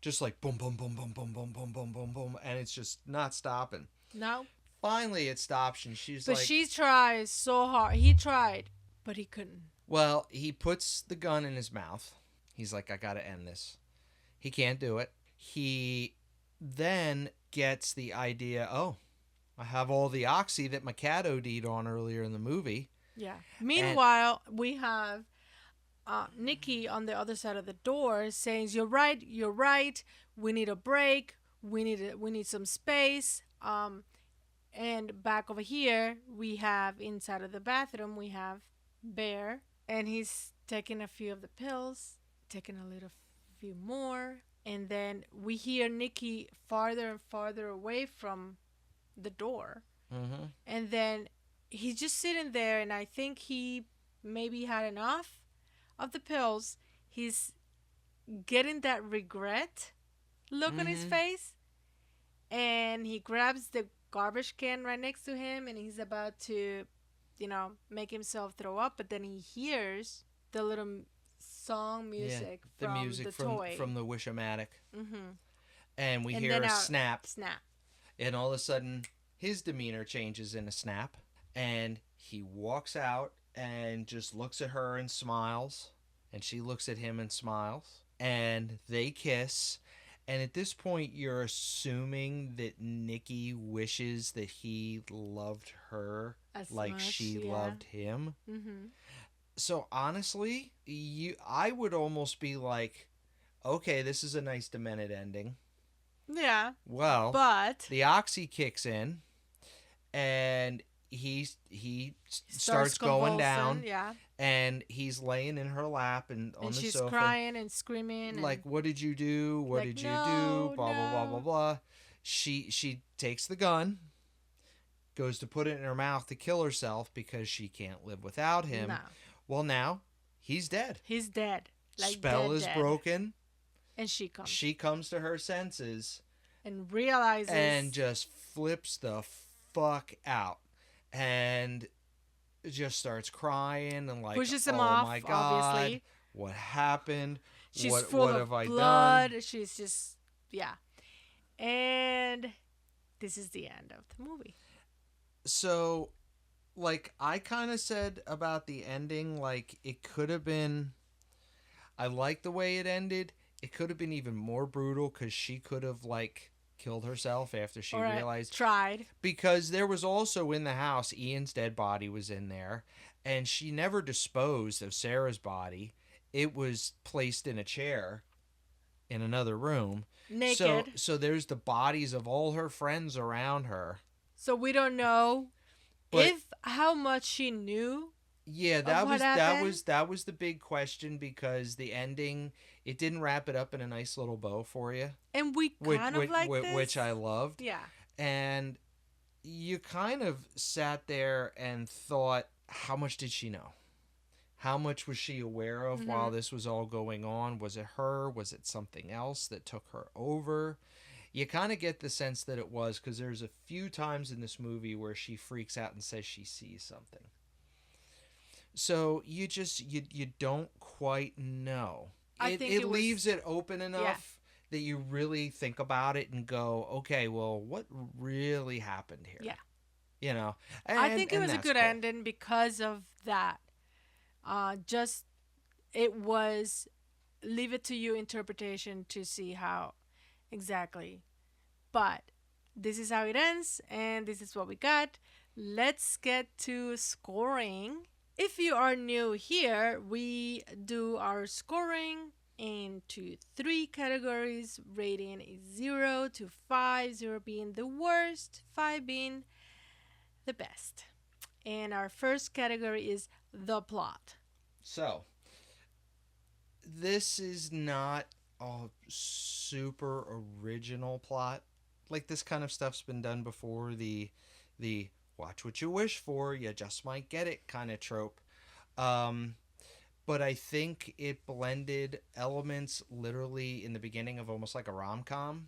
[SPEAKER 1] Just like boom, boom, boom, boom, boom, boom, boom, boom, boom, boom, and it's just not stopping.
[SPEAKER 2] No.
[SPEAKER 1] Finally, it stops, and she's
[SPEAKER 2] But
[SPEAKER 1] like,
[SPEAKER 2] she tries so hard. He tried, but he couldn't.
[SPEAKER 1] well, he puts the gun in his mouth. He's like, "I gotta end this." He can't do it. He then gets the idea, oh, I have all the oxy that my cat OD'd on earlier in the movie.
[SPEAKER 2] Yeah. Meanwhile, we have Nikki on the other side of the door saying, "You're right. You're right. We need a break. We need some space." And back over here, we have inside of the bathroom, we have Bear, and he's taking a few of the pills, taking a little few more, and then we hear Nikki farther and farther away from the door,
[SPEAKER 1] Mm-hmm.
[SPEAKER 2] and then he's just sitting there, and I think he maybe had enough of the pills. He's getting that regret look on his
[SPEAKER 1] Mm-hmm.
[SPEAKER 2] face, and he grabs the garbage can right next to him, and he's about to, make himself throw up, but then he hears the little song music
[SPEAKER 1] The
[SPEAKER 2] from
[SPEAKER 1] music
[SPEAKER 2] the
[SPEAKER 1] from
[SPEAKER 2] toy.
[SPEAKER 1] the Wishamatic.
[SPEAKER 2] Mm-hmm.
[SPEAKER 1] And we
[SPEAKER 2] And
[SPEAKER 1] hear
[SPEAKER 2] then
[SPEAKER 1] a
[SPEAKER 2] our
[SPEAKER 1] snap,
[SPEAKER 2] snap.
[SPEAKER 1] and all of a sudden his demeanor changes in a snap, and he walks out and just looks at her and smiles, and she looks at him and smiles, and they kiss. And at this point, you're assuming that Nikki wishes that he loved her
[SPEAKER 2] As
[SPEAKER 1] like
[SPEAKER 2] much,
[SPEAKER 1] she
[SPEAKER 2] yeah.
[SPEAKER 1] loved him.
[SPEAKER 2] Mm-hmm.
[SPEAKER 1] So honestly, I would almost be like, okay, this is a nice demented ending.
[SPEAKER 2] Yeah,
[SPEAKER 1] Well,
[SPEAKER 2] but
[SPEAKER 1] the oxy kicks in, and he
[SPEAKER 2] starts
[SPEAKER 1] starts going
[SPEAKER 2] convulsing.
[SPEAKER 1] down,
[SPEAKER 2] Yeah,
[SPEAKER 1] and he's laying in her lap and
[SPEAKER 2] and
[SPEAKER 1] on the
[SPEAKER 2] she's
[SPEAKER 1] sofa,
[SPEAKER 2] crying and screaming
[SPEAKER 1] like,
[SPEAKER 2] and
[SPEAKER 1] what did you do? What
[SPEAKER 2] like,
[SPEAKER 1] did you do?
[SPEAKER 2] no,
[SPEAKER 1] Blah blah blah blah
[SPEAKER 2] no,
[SPEAKER 1] blah. She takes the gun, goes to put it in her mouth to kill herself because she can't live without
[SPEAKER 2] no.
[SPEAKER 1] him. Well, now he's dead.
[SPEAKER 2] He's dead, like
[SPEAKER 1] Spell
[SPEAKER 2] dead,
[SPEAKER 1] is
[SPEAKER 2] dead.
[SPEAKER 1] broken.
[SPEAKER 2] And she comes
[SPEAKER 1] She comes to her senses
[SPEAKER 2] and realizes
[SPEAKER 1] and just flips the fuck out and just starts crying and like,
[SPEAKER 2] pushes him
[SPEAKER 1] oh
[SPEAKER 2] off.
[SPEAKER 1] my god,
[SPEAKER 2] Obviously,
[SPEAKER 1] what happened?
[SPEAKER 2] she's
[SPEAKER 1] What
[SPEAKER 2] full
[SPEAKER 1] what
[SPEAKER 2] of
[SPEAKER 1] have I done?
[SPEAKER 2] blood. She's just yeah, and this is the end of the movie.
[SPEAKER 1] So, like, I kind of said about the ending, like, it could have been. I like the way it ended. It could have been even more brutal because she could have, like, killed herself after she
[SPEAKER 2] All right,
[SPEAKER 1] realized.
[SPEAKER 2] tried.
[SPEAKER 1] Because there was also in the house, Ian's dead body was in there, and she never disposed of Sarah's body. It was placed in a chair in another room. So,
[SPEAKER 2] Naked.
[SPEAKER 1] so there's the bodies of all her friends around her.
[SPEAKER 2] So we don't know
[SPEAKER 1] But
[SPEAKER 2] if how much she knew
[SPEAKER 1] yeah,
[SPEAKER 2] of
[SPEAKER 1] that
[SPEAKER 2] what
[SPEAKER 1] was
[SPEAKER 2] happened.
[SPEAKER 1] that was the big question because the ending, it didn't wrap it up in a nice little bow for you,
[SPEAKER 2] And we
[SPEAKER 1] which
[SPEAKER 2] kind of like
[SPEAKER 1] which
[SPEAKER 2] this.
[SPEAKER 1] I loved,
[SPEAKER 2] Yeah.
[SPEAKER 1] and you kind of sat there and thought, how much did she know? How much was she aware of while
[SPEAKER 2] Hmm.
[SPEAKER 1] this was all going on? Was it her? Was it something else that took her over? You kind of get the sense that it was because there's a few times in this movie where she freaks out and says she sees something. So you don't quite know.
[SPEAKER 2] I
[SPEAKER 1] It
[SPEAKER 2] think
[SPEAKER 1] it
[SPEAKER 2] it was
[SPEAKER 1] leaves it open
[SPEAKER 2] yeah.
[SPEAKER 1] enough that you really think about it and go, okay, well, what really happened here?
[SPEAKER 2] Yeah.
[SPEAKER 1] You know,
[SPEAKER 2] I think it
[SPEAKER 1] and
[SPEAKER 2] was a
[SPEAKER 1] that's
[SPEAKER 2] good
[SPEAKER 1] cool.
[SPEAKER 2] ending because of that. Just it was leave it to you interpretation to see how exactly. But this is how it ends, and this is what we got. Let's get to scoring. If you are new here, we do our scoring into three categories, rating is 0 to 5, 0 being the worst, 5 being the best. And our first category is the plot.
[SPEAKER 1] So this is not a super original plot. Like this kind of stuff's been done before. The watch what you wish for, you just might get it kind of trope. Um, but I think it blended elements literally in the beginning of almost like a rom com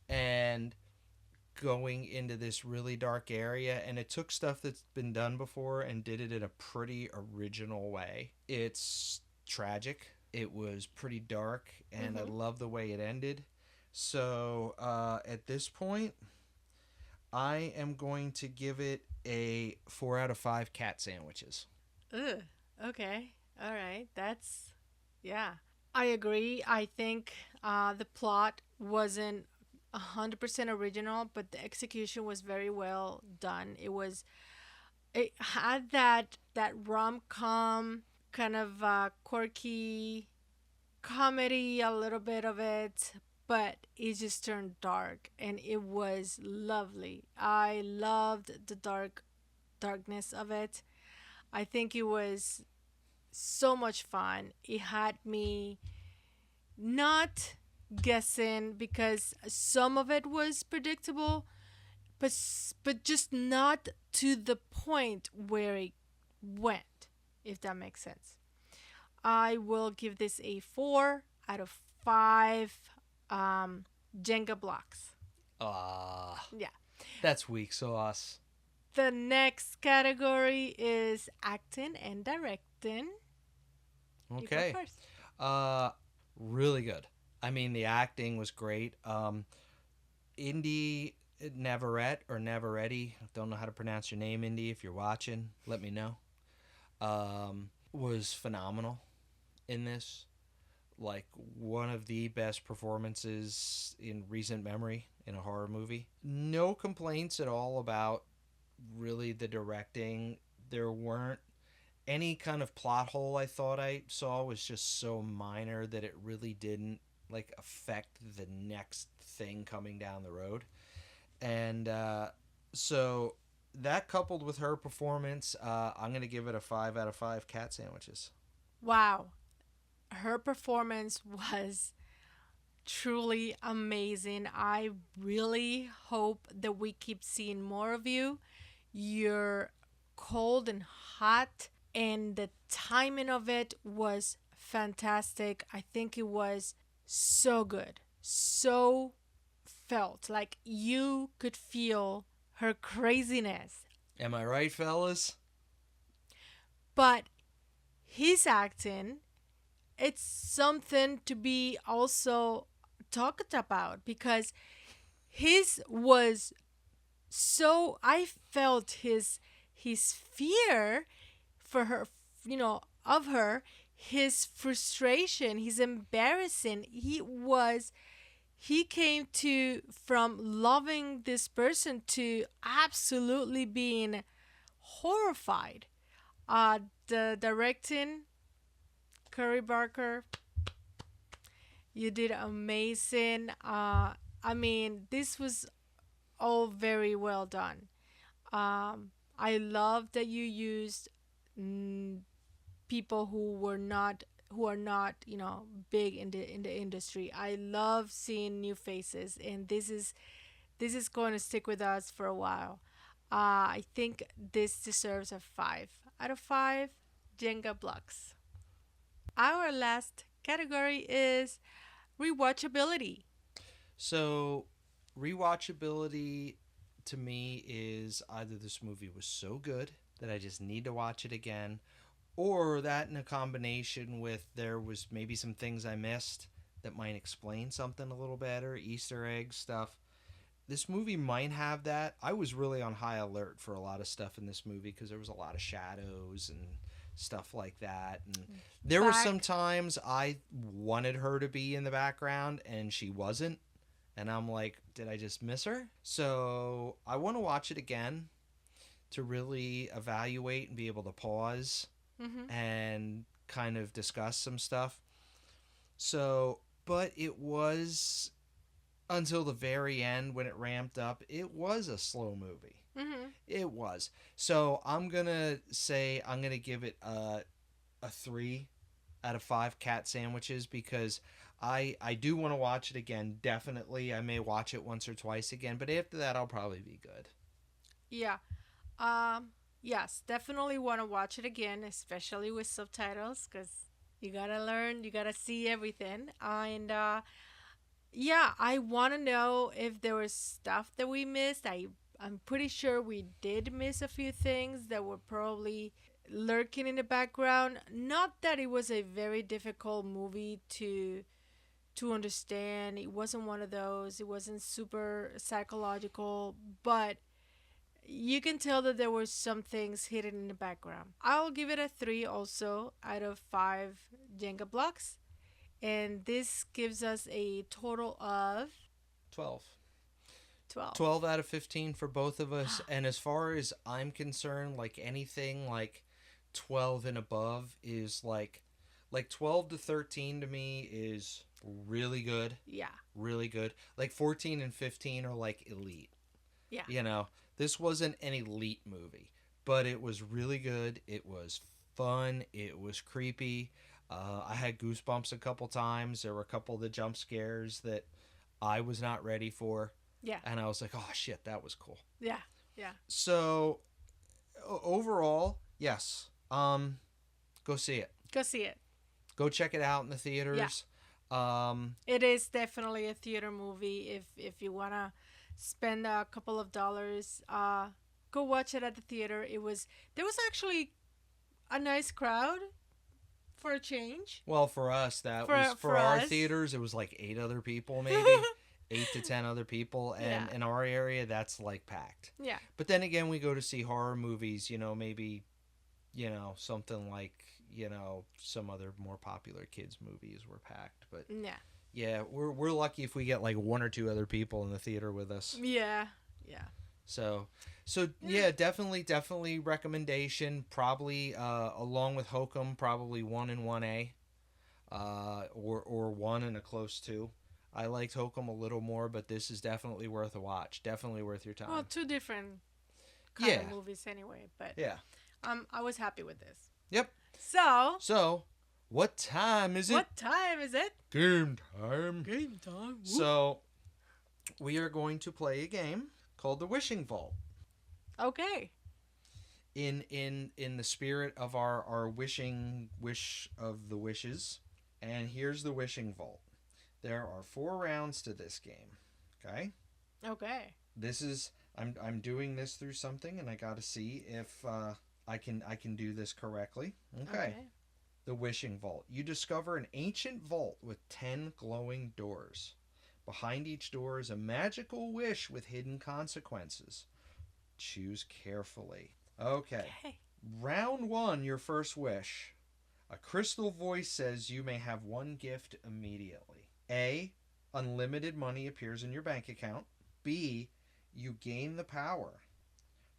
[SPEAKER 1] and going into this really dark area, and it took stuff that's been done before and did it in a pretty original way. It's tragic. It was pretty dark, and I
[SPEAKER 2] Mm-hmm.
[SPEAKER 1] love the way it ended. So at this point, I am going to give it a 4 out of 5 cat sandwiches.
[SPEAKER 2] Ugh. Okay. All right. That's yeah. I agree. I think the plot wasn't 100% original, but the execution was very well done. It had that rom com kind of quirky comedy, a little bit of it, but it just turned dark, and it was lovely. I loved the darkness of it. I think it was so much fun. It had me not guessing because some of it was predictable, but just not to the point where it went, if that makes sense. I will give this a 4 out of 5 um, Jenga blocks.
[SPEAKER 1] Ah,
[SPEAKER 2] Yeah.
[SPEAKER 1] that's weak sauce.
[SPEAKER 2] The next category is acting and directing. You go
[SPEAKER 1] Okay.
[SPEAKER 2] first.
[SPEAKER 1] Uh, really good. I mean, the acting was great. Indy Navarrete or Navaretti, don't know how to pronounce your name, Indy. If you're watching, let me know. Was phenomenal in this. Like one of the best performances in recent memory in a horror movie. No complaints at all about really the directing. There weren't any kind of plot hole I thought I saw was just so minor that it really didn't like affect the next thing coming down the road. And so that coupled with her performance, I'm gonna give it a 5 out of 5 cat sandwiches.
[SPEAKER 2] Wow. Her performance was truly amazing. I really hope that we keep seeing more of you. You're cold and hot, and the timing of it was fantastic. I think it was so good. So felt like you could feel her craziness.
[SPEAKER 1] Am I right, fellas?
[SPEAKER 2] But his acting, it's something to be also talked about because his was so I felt his fear for her, of her, his frustration, his embarrassing. He came to from loving this person to absolutely being horrified. The directing, Curry Barker, you did amazing. I mean, this was all very well done. I love that you used mm, people who are not big in the industry. I love seeing new faces, and this is going to stick with us for a while. I think this deserves a 5 out of 5 Jenga blocks. Our last category is rewatchability.
[SPEAKER 1] So, rewatchability to me is either this movie was so good that I just need to watch it again, or that in a combination with there was maybe some things I missed that might explain something a little better, Easter egg stuff. This movie might have that. I was really on high alert for a lot of stuff in this movie because there was a lot of shadows and stuff like that. And there were some
[SPEAKER 2] Back.
[SPEAKER 1] times I wanted her to be in the background and she wasn't. And I'm like, did I just miss her? So I want to watch it again to really evaluate and be able to pause
[SPEAKER 2] Mm-hmm.
[SPEAKER 1] and kind of discuss some stuff. So, but it was until the very end when it ramped up, it was a slow movie.
[SPEAKER 2] Mm-hmm.
[SPEAKER 1] It was. So I'm gonna say I'm gonna give it a 3 out of 5 cat sandwiches because I do want to watch it again. Definitely, I may watch it once or twice again, but after that, I'll probably be good.
[SPEAKER 2] Yeah. Yes, definitely want to watch it again, especially with subtitles, because you gotta learn, you gotta see everything. And yeah, I want to know if there was stuff that we missed. I'm pretty sure we did miss a few things that were probably lurking in the background. Not that it was a very difficult movie to understand. It wasn't one of those. It wasn't super psychological, but you can tell that there were some things hidden in the background. I'll give it a 3 also out of 5 Jenga blocks. And this gives us a total of
[SPEAKER 1] 12.
[SPEAKER 2] 12.
[SPEAKER 1] 12 out of 15 for both of us. And as far as I'm concerned, like anything like 12 and above is like 12 to 13 to me is really good.
[SPEAKER 2] Yeah.
[SPEAKER 1] Really good. Like 14 and 15 are like elite.
[SPEAKER 2] Yeah.
[SPEAKER 1] You know, this wasn't an elite movie, but it was really good. It was fun. It was creepy. I had goosebumps a couple times. There were a couple of the jump scares that I was not ready for.
[SPEAKER 2] Yeah.
[SPEAKER 1] And I was like, oh shit, that was cool.
[SPEAKER 2] Yeah. Yeah.
[SPEAKER 1] So overall, yes. Go see it.
[SPEAKER 2] Go see it.
[SPEAKER 1] Go check it out in the theaters.
[SPEAKER 2] It is definitely a theater movie. If you wanna spend a couple of dollars, go watch it at the theater. There was actually a nice crowd for a change.
[SPEAKER 1] Well, for us, that
[SPEAKER 2] For-
[SPEAKER 1] was for
[SPEAKER 2] for
[SPEAKER 1] our
[SPEAKER 2] us.
[SPEAKER 1] theaters. It was like 8 other people, maybe 8 to 10 other people, and
[SPEAKER 2] Yeah.
[SPEAKER 1] in our area, that's like packed.
[SPEAKER 2] Yeah.
[SPEAKER 1] But then again, we go to see horror movies. Maybe something like some other more popular kids movies were packed. But
[SPEAKER 2] Yeah.
[SPEAKER 1] yeah, we're lucky if we get like 1 or 2 other people in the theater with us.
[SPEAKER 2] Yeah. Yeah.
[SPEAKER 1] So yeah, definitely recommendation. Probably along with Hokum, probably 1 and 1A, or 1 and a close 2. I liked Hokum a little more, but this is definitely worth a watch. Definitely worth your
[SPEAKER 2] Well,
[SPEAKER 1] time.
[SPEAKER 2] two different kind
[SPEAKER 1] Yeah,
[SPEAKER 2] of movies anyway, but
[SPEAKER 1] yeah,
[SPEAKER 2] I was happy with this.
[SPEAKER 1] yep.
[SPEAKER 2] So,
[SPEAKER 1] So, what time is it?
[SPEAKER 2] what time is it?
[SPEAKER 1] Game time.
[SPEAKER 2] Game time.
[SPEAKER 1] So, we are going to play a game called the Wishing Vault.
[SPEAKER 2] Okay.
[SPEAKER 1] In the spirit of our wish of the wishes, and here's the Wishing Vault. There are 4 rounds to this game. Okay?
[SPEAKER 2] Okay.
[SPEAKER 1] This is I'm doing this through something, and I got to see if I can do this correctly. Okay. The Wishing Vault. You discover an ancient vault with 10 glowing doors. Behind each door is a magical wish with hidden consequences. Choose carefully. Okay. Round 1, your first wish. A crystal voice says you may have one gift immediately. A. Unlimited money appears in your bank account. B. You gain the power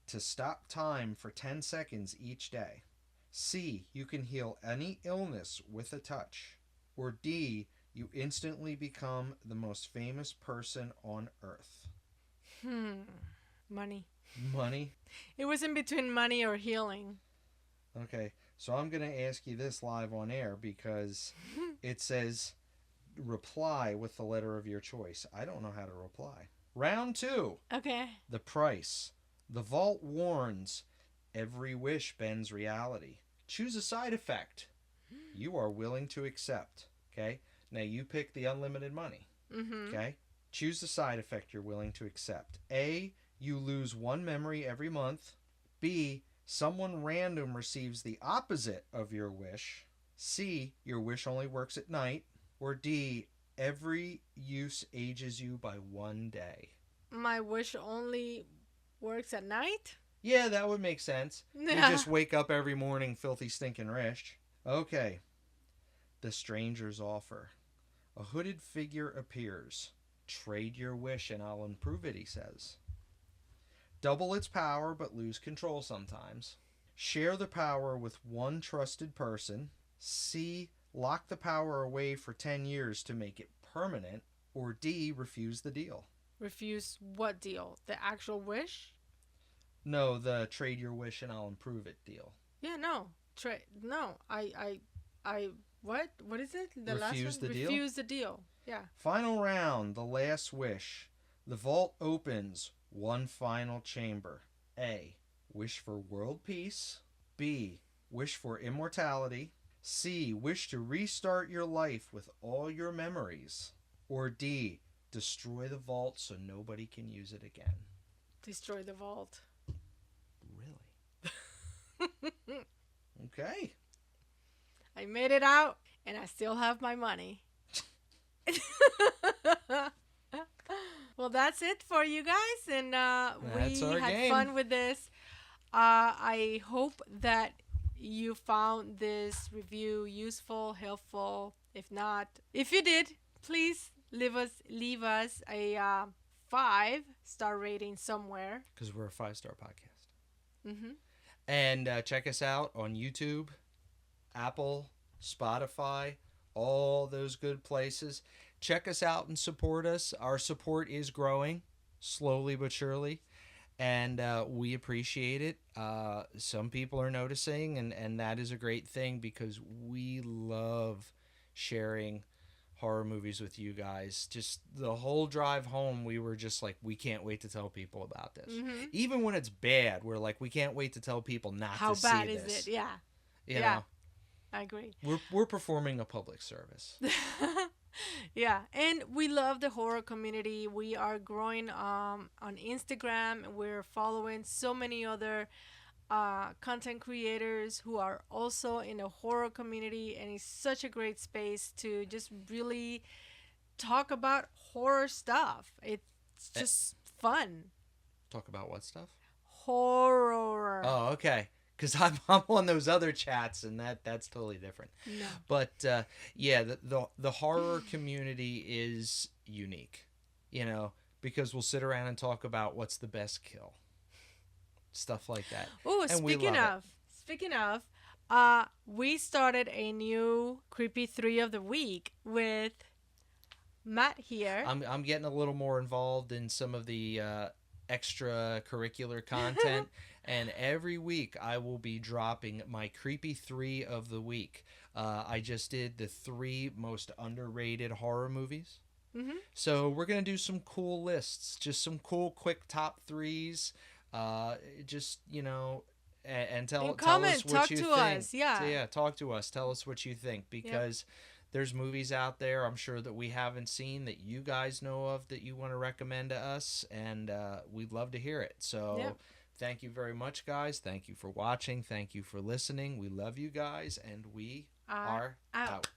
[SPEAKER 1] to stop time for 10 seconds each day. C. You can heal any illness with a touch. Or D. You instantly become the most famous person on Earth.
[SPEAKER 2] Money.
[SPEAKER 1] Money?
[SPEAKER 2] It was in between money or healing.
[SPEAKER 1] Okay, so I'm going to ask you this live on air because it says reply with the letter of your choice. I don't know how to reply. Round 2.
[SPEAKER 2] Okay.
[SPEAKER 1] The price. The vault warns every wish bends reality. Choose a side effect you are willing to accept. Okay, now you pick the unlimited money. Okay, choose the side effect you're willing to accept. A. You lose 1 memory every month. B. Someone random receives the opposite of your wish. C. Your wish only works at night. Or D. Every use ages you by 1 day.
[SPEAKER 2] My wish only works at night?
[SPEAKER 1] Yeah, that would make sense. You
[SPEAKER 2] Yeah.
[SPEAKER 1] just wake up every morning filthy stinking rich. Okay. The stranger's offer. A hooded figure appears. Trade your wish and I'll improve it, he says. Double its power but lose control sometimes. Share the power with one trusted person. C. Lock the power away for 10 years to make it permanent. Or D. Refuse the deal.
[SPEAKER 2] Refuse what deal? The actual wish?
[SPEAKER 1] No, the trade your wish and I'll improve it deal.
[SPEAKER 2] Yeah, no. No. What? What is it? The last
[SPEAKER 1] Refuse
[SPEAKER 2] one?
[SPEAKER 1] the deal?
[SPEAKER 2] Refuse the deal. Yeah.
[SPEAKER 1] Final round, the last wish. The vault opens. One final chamber. A. Wish for world peace. B. Wish for immortality. C. Wish to restart your life with all your memories. Or D. Destroy the vault so nobody can use it again.
[SPEAKER 2] Destroy the vault.
[SPEAKER 1] Really? Okay.
[SPEAKER 2] I made it out and I still have my money. Well, that's it for you guys, and
[SPEAKER 1] That's
[SPEAKER 2] we
[SPEAKER 1] our
[SPEAKER 2] had
[SPEAKER 1] game.
[SPEAKER 2] fun with this. I hope that you found this review useful, helpful. If not, if you did, please leave us a 5-star rating somewhere.
[SPEAKER 1] Because we're a 5-star podcast.
[SPEAKER 2] Mm-hmm.
[SPEAKER 1] And check us out on YouTube, Apple, Spotify, all those good places. Check us out and support us. Our support is growing, slowly but surely, and we appreciate it. Some people are noticing, and that is a great thing because we love sharing horror movies with you guys. Just the whole drive home, we were just like, we can't wait to tell people about this.
[SPEAKER 2] Mm-hmm.
[SPEAKER 1] Even when it's bad, we're like, we can't wait to tell people not
[SPEAKER 2] How
[SPEAKER 1] to see
[SPEAKER 2] bad
[SPEAKER 1] this.
[SPEAKER 2] is it? Yeah.
[SPEAKER 1] You
[SPEAKER 2] Yeah.
[SPEAKER 1] know,
[SPEAKER 2] I agree.
[SPEAKER 1] we're performing a public service.
[SPEAKER 2] Yeah, and we love the horror community. We are growing on Instagram. We're following so many other content creators who are also in the horror community, and it's such a great space to just really talk about horror stuff. It's just fun.
[SPEAKER 1] Talk about what stuff?
[SPEAKER 2] Horror.
[SPEAKER 1] Oh, okay. Because I'm on those other chats, and that's totally different.
[SPEAKER 2] No.
[SPEAKER 1] But yeah, the horror community is unique. You know, because we'll sit around and talk about what's the best kill, stuff like that.
[SPEAKER 2] Oh,
[SPEAKER 1] And we love it.
[SPEAKER 2] speaking of, we started a new Creepy 3 of the week with Matt here.
[SPEAKER 1] I'm getting a little more involved in some of the extracurricular content, and every week I will be dropping my Creepy 3 of the week. I just did the 3 most underrated horror movies.
[SPEAKER 2] Mm-hmm.
[SPEAKER 1] So we're going to do some cool lists, just some cool quick top 3s. Just, and tell us what
[SPEAKER 2] talk
[SPEAKER 1] you
[SPEAKER 2] to
[SPEAKER 1] think.
[SPEAKER 2] us, yeah.
[SPEAKER 1] So, yeah, talk to us. Tell us what you think, because there's movies out there I'm sure that we haven't seen that you guys know of that you want to recommend to us, and we'd love to hear it. So thank you very much, guys. Thank you for watching. Thank you for listening. We love you guys, and we are out.